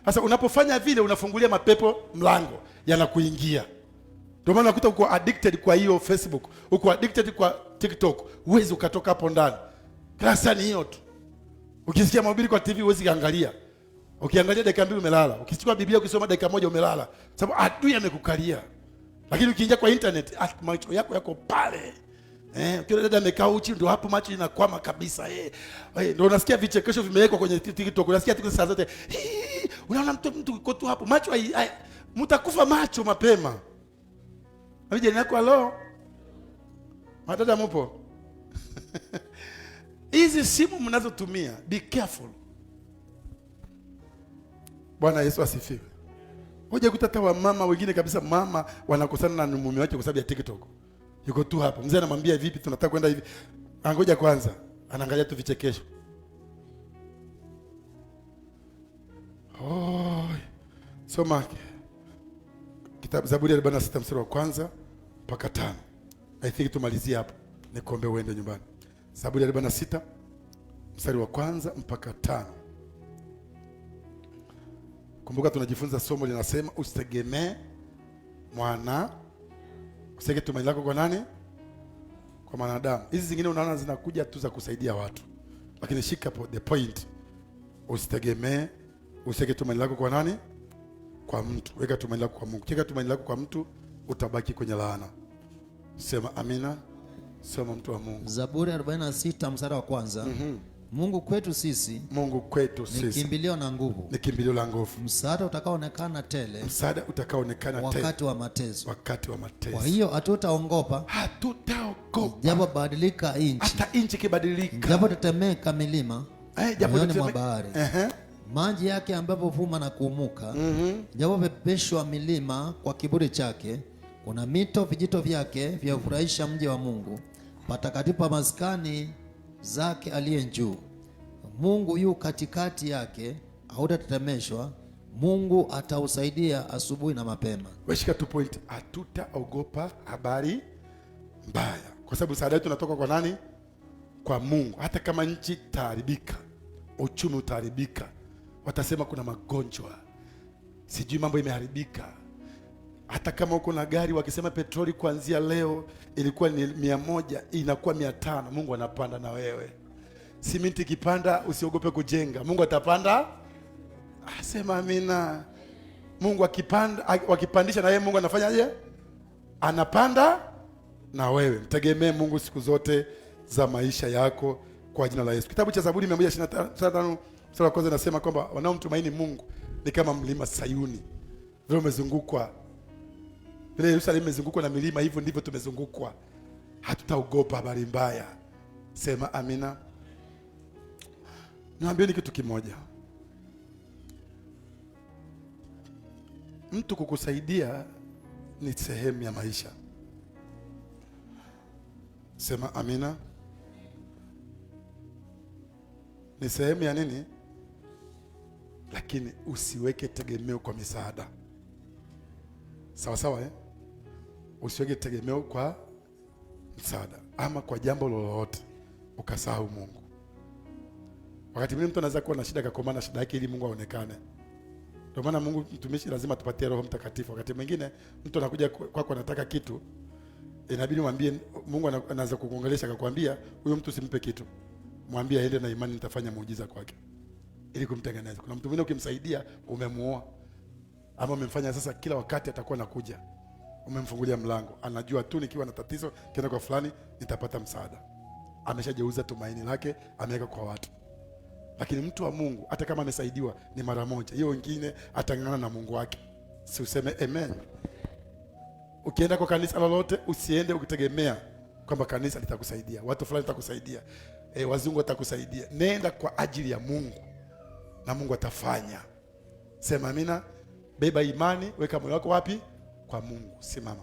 Sasa unapofanya vile unafungulia mapepo mlango yanakuingia. Ndio maana unakuta uko addicted kwa hiyo Facebook, uko addicted kwa TikTok, huwezi ukatoka hapo ndani. Klasa ni hiyo tu. Ukisikia mahubiri kwa TV huwezi kuangalia. Ukiangalia dakika 2 umelala. Ukichukua Biblia ukisoma dakika 1 umelala. Sababu adui amekukalia. Lakini ukiingia kwa internet, macho yako pale. Ukiona dada amekaa uchi ndio hapo macho inakwama kabisa. Ndio unasikia vichekesho vimewekwa kwenye TikTok. Unasikia TikTok saa zote. Unaona mtu uko tu hapo. Macho mtakufa macho mapema. Habije nako alo. Madada mpo? Hizi simu mnazotumia, be careful. Bwana Yesu asifiwe. Hoja kutata wa mama wengine kabisa, mama wanakosana na mume wake kwa sababu ya TikTok. Yuko tu hapa. Mzee anamwambia vipi tunataka kwenda hivi. Angoja kwanza. Anaangalia tu vichekesho. Soma kitabu Zaburi 46 mstari wa kwanza mpaka 5. I think tumalizie hapo. Nikuombe uende nyumbani. Zaburi 46 mstari wa kwanza mpaka 5. Kumbuka tunajifunza somo linasema usitegemee useke tumaini lako kwa nani? Kwa mwanadamu. Hizi zingine unaona zinakuja tu za kusaidia watu. Lakini shika the point. Useke tumaini lako kwa nani? Kwa mtu. Weka tumaini lako kwa Mungu. Weka tumaini lako kwa mtu, utabaki kwenye laana. Sema amina. Sema mtu wa Mungu.
Zaburi 46 mstari wa kwanza. Mungu kwetu sisi ni kimbilio na nguvu.
Ni kimbilio la nguvu.
Msaada utakaoonekana tele. Wakati wa mateso. Kwa hiyo hatutaogopa. Japo badilika nchi.
Hata nchi kibadilika.
Japo tetemeka milima. Japo mwa bahari. Maji yake ambapo vuma na kuumuka. Japo pepeshwa milima kwa kiburi chake. Kuna mito vijito vyake vya kufurahisha mji wa Mungu. Patakatifu pa maskani zake aliye juu. Mungu yu katikati yake, hautatetemeshwa. Mungu atausaidia asubuhi na mapema.
Weshika tu point, hatutaogopa habari mbaya. Kwa sababu msaada wetu unatoka kwa nani? Kwa Mungu. Hata kama nchi taharibika, uchumi utaharibika, watasema kuna magonjwa, sijui mambo imeharibika. Hata kama uko na gari wakisema petroli kuanzia leo ilikuwa ni 100 inakuwa 500, Mungu anapanda na wewe. Simiti kipanda usiogope kujenga. Mungu atapanda. Sema amina. Mungu wakipandisha na yeye Mungu anafanyaje? Anapanda na wewe. Mtegemee Mungu siku zote za maisha yako kwa jina la Yesu. Kitabu cha Zaburi 125 sura ya kwanza inasema kwamba wanaomtumaini Mungu ni kama mlima Sayuni. Vile umezungukwa, vile Yerusalemu imezungukwa na milima, hivyo ndivyo tumezungukwa. Hatutaogopa habari mbaya. Sema amina. Niambieni kitu kimoja. Mtu kukusaidia ni sehemu ya maisha. Sema amina. Ni sehemu ya nini? Lakini usiweke tegemeo kwa misaada. Sawa sawa Usiweke tegemeo kwa msaada ama kwa jambo lolote ukasahau Mungu. Wakati mwingine mtu anaweza kuwa na shida akakomana shida yake ili Mungu aonekane. Ndio maana Mungu mtumishi lazima tupatie Roho Mtakatifu. Wakati mwingine mtu anakuja kwako anataka kitu, inabidi mwambie Mungu anaanza kukuongelesha akakwambia huyo mtu simpe kitu. Mwambie aende na imani nitafanya muujiza kwake ili kumtengeneza. Kuna mtu mwingine ukimsaidia umemuoa ama umemfanya sasa kila wakati atakuwa nakuja. Umemfungulia mlango. Anajua tu nikiwa na tatizo kienda kwa fulani nitapata msaada. Ameshajeuza tumaini lake, ameweka kwa watu. Lakini mtu wa Mungu hata kama amesaidiwa ni mara moja, hiyo wengine atangana na Mungu wake. Si useme amen. Ukienda kwa kanisa lolote usiende ukitegemea kwamba kanisa litakusaidia, watu fulani litakusaidia. wazungu watakusaidia. Nenda kwa ajili ya Mungu na Mungu atafanya. Sema amina. Beba imani, weka moyo wako wapi? Kwa Mungu. Simama.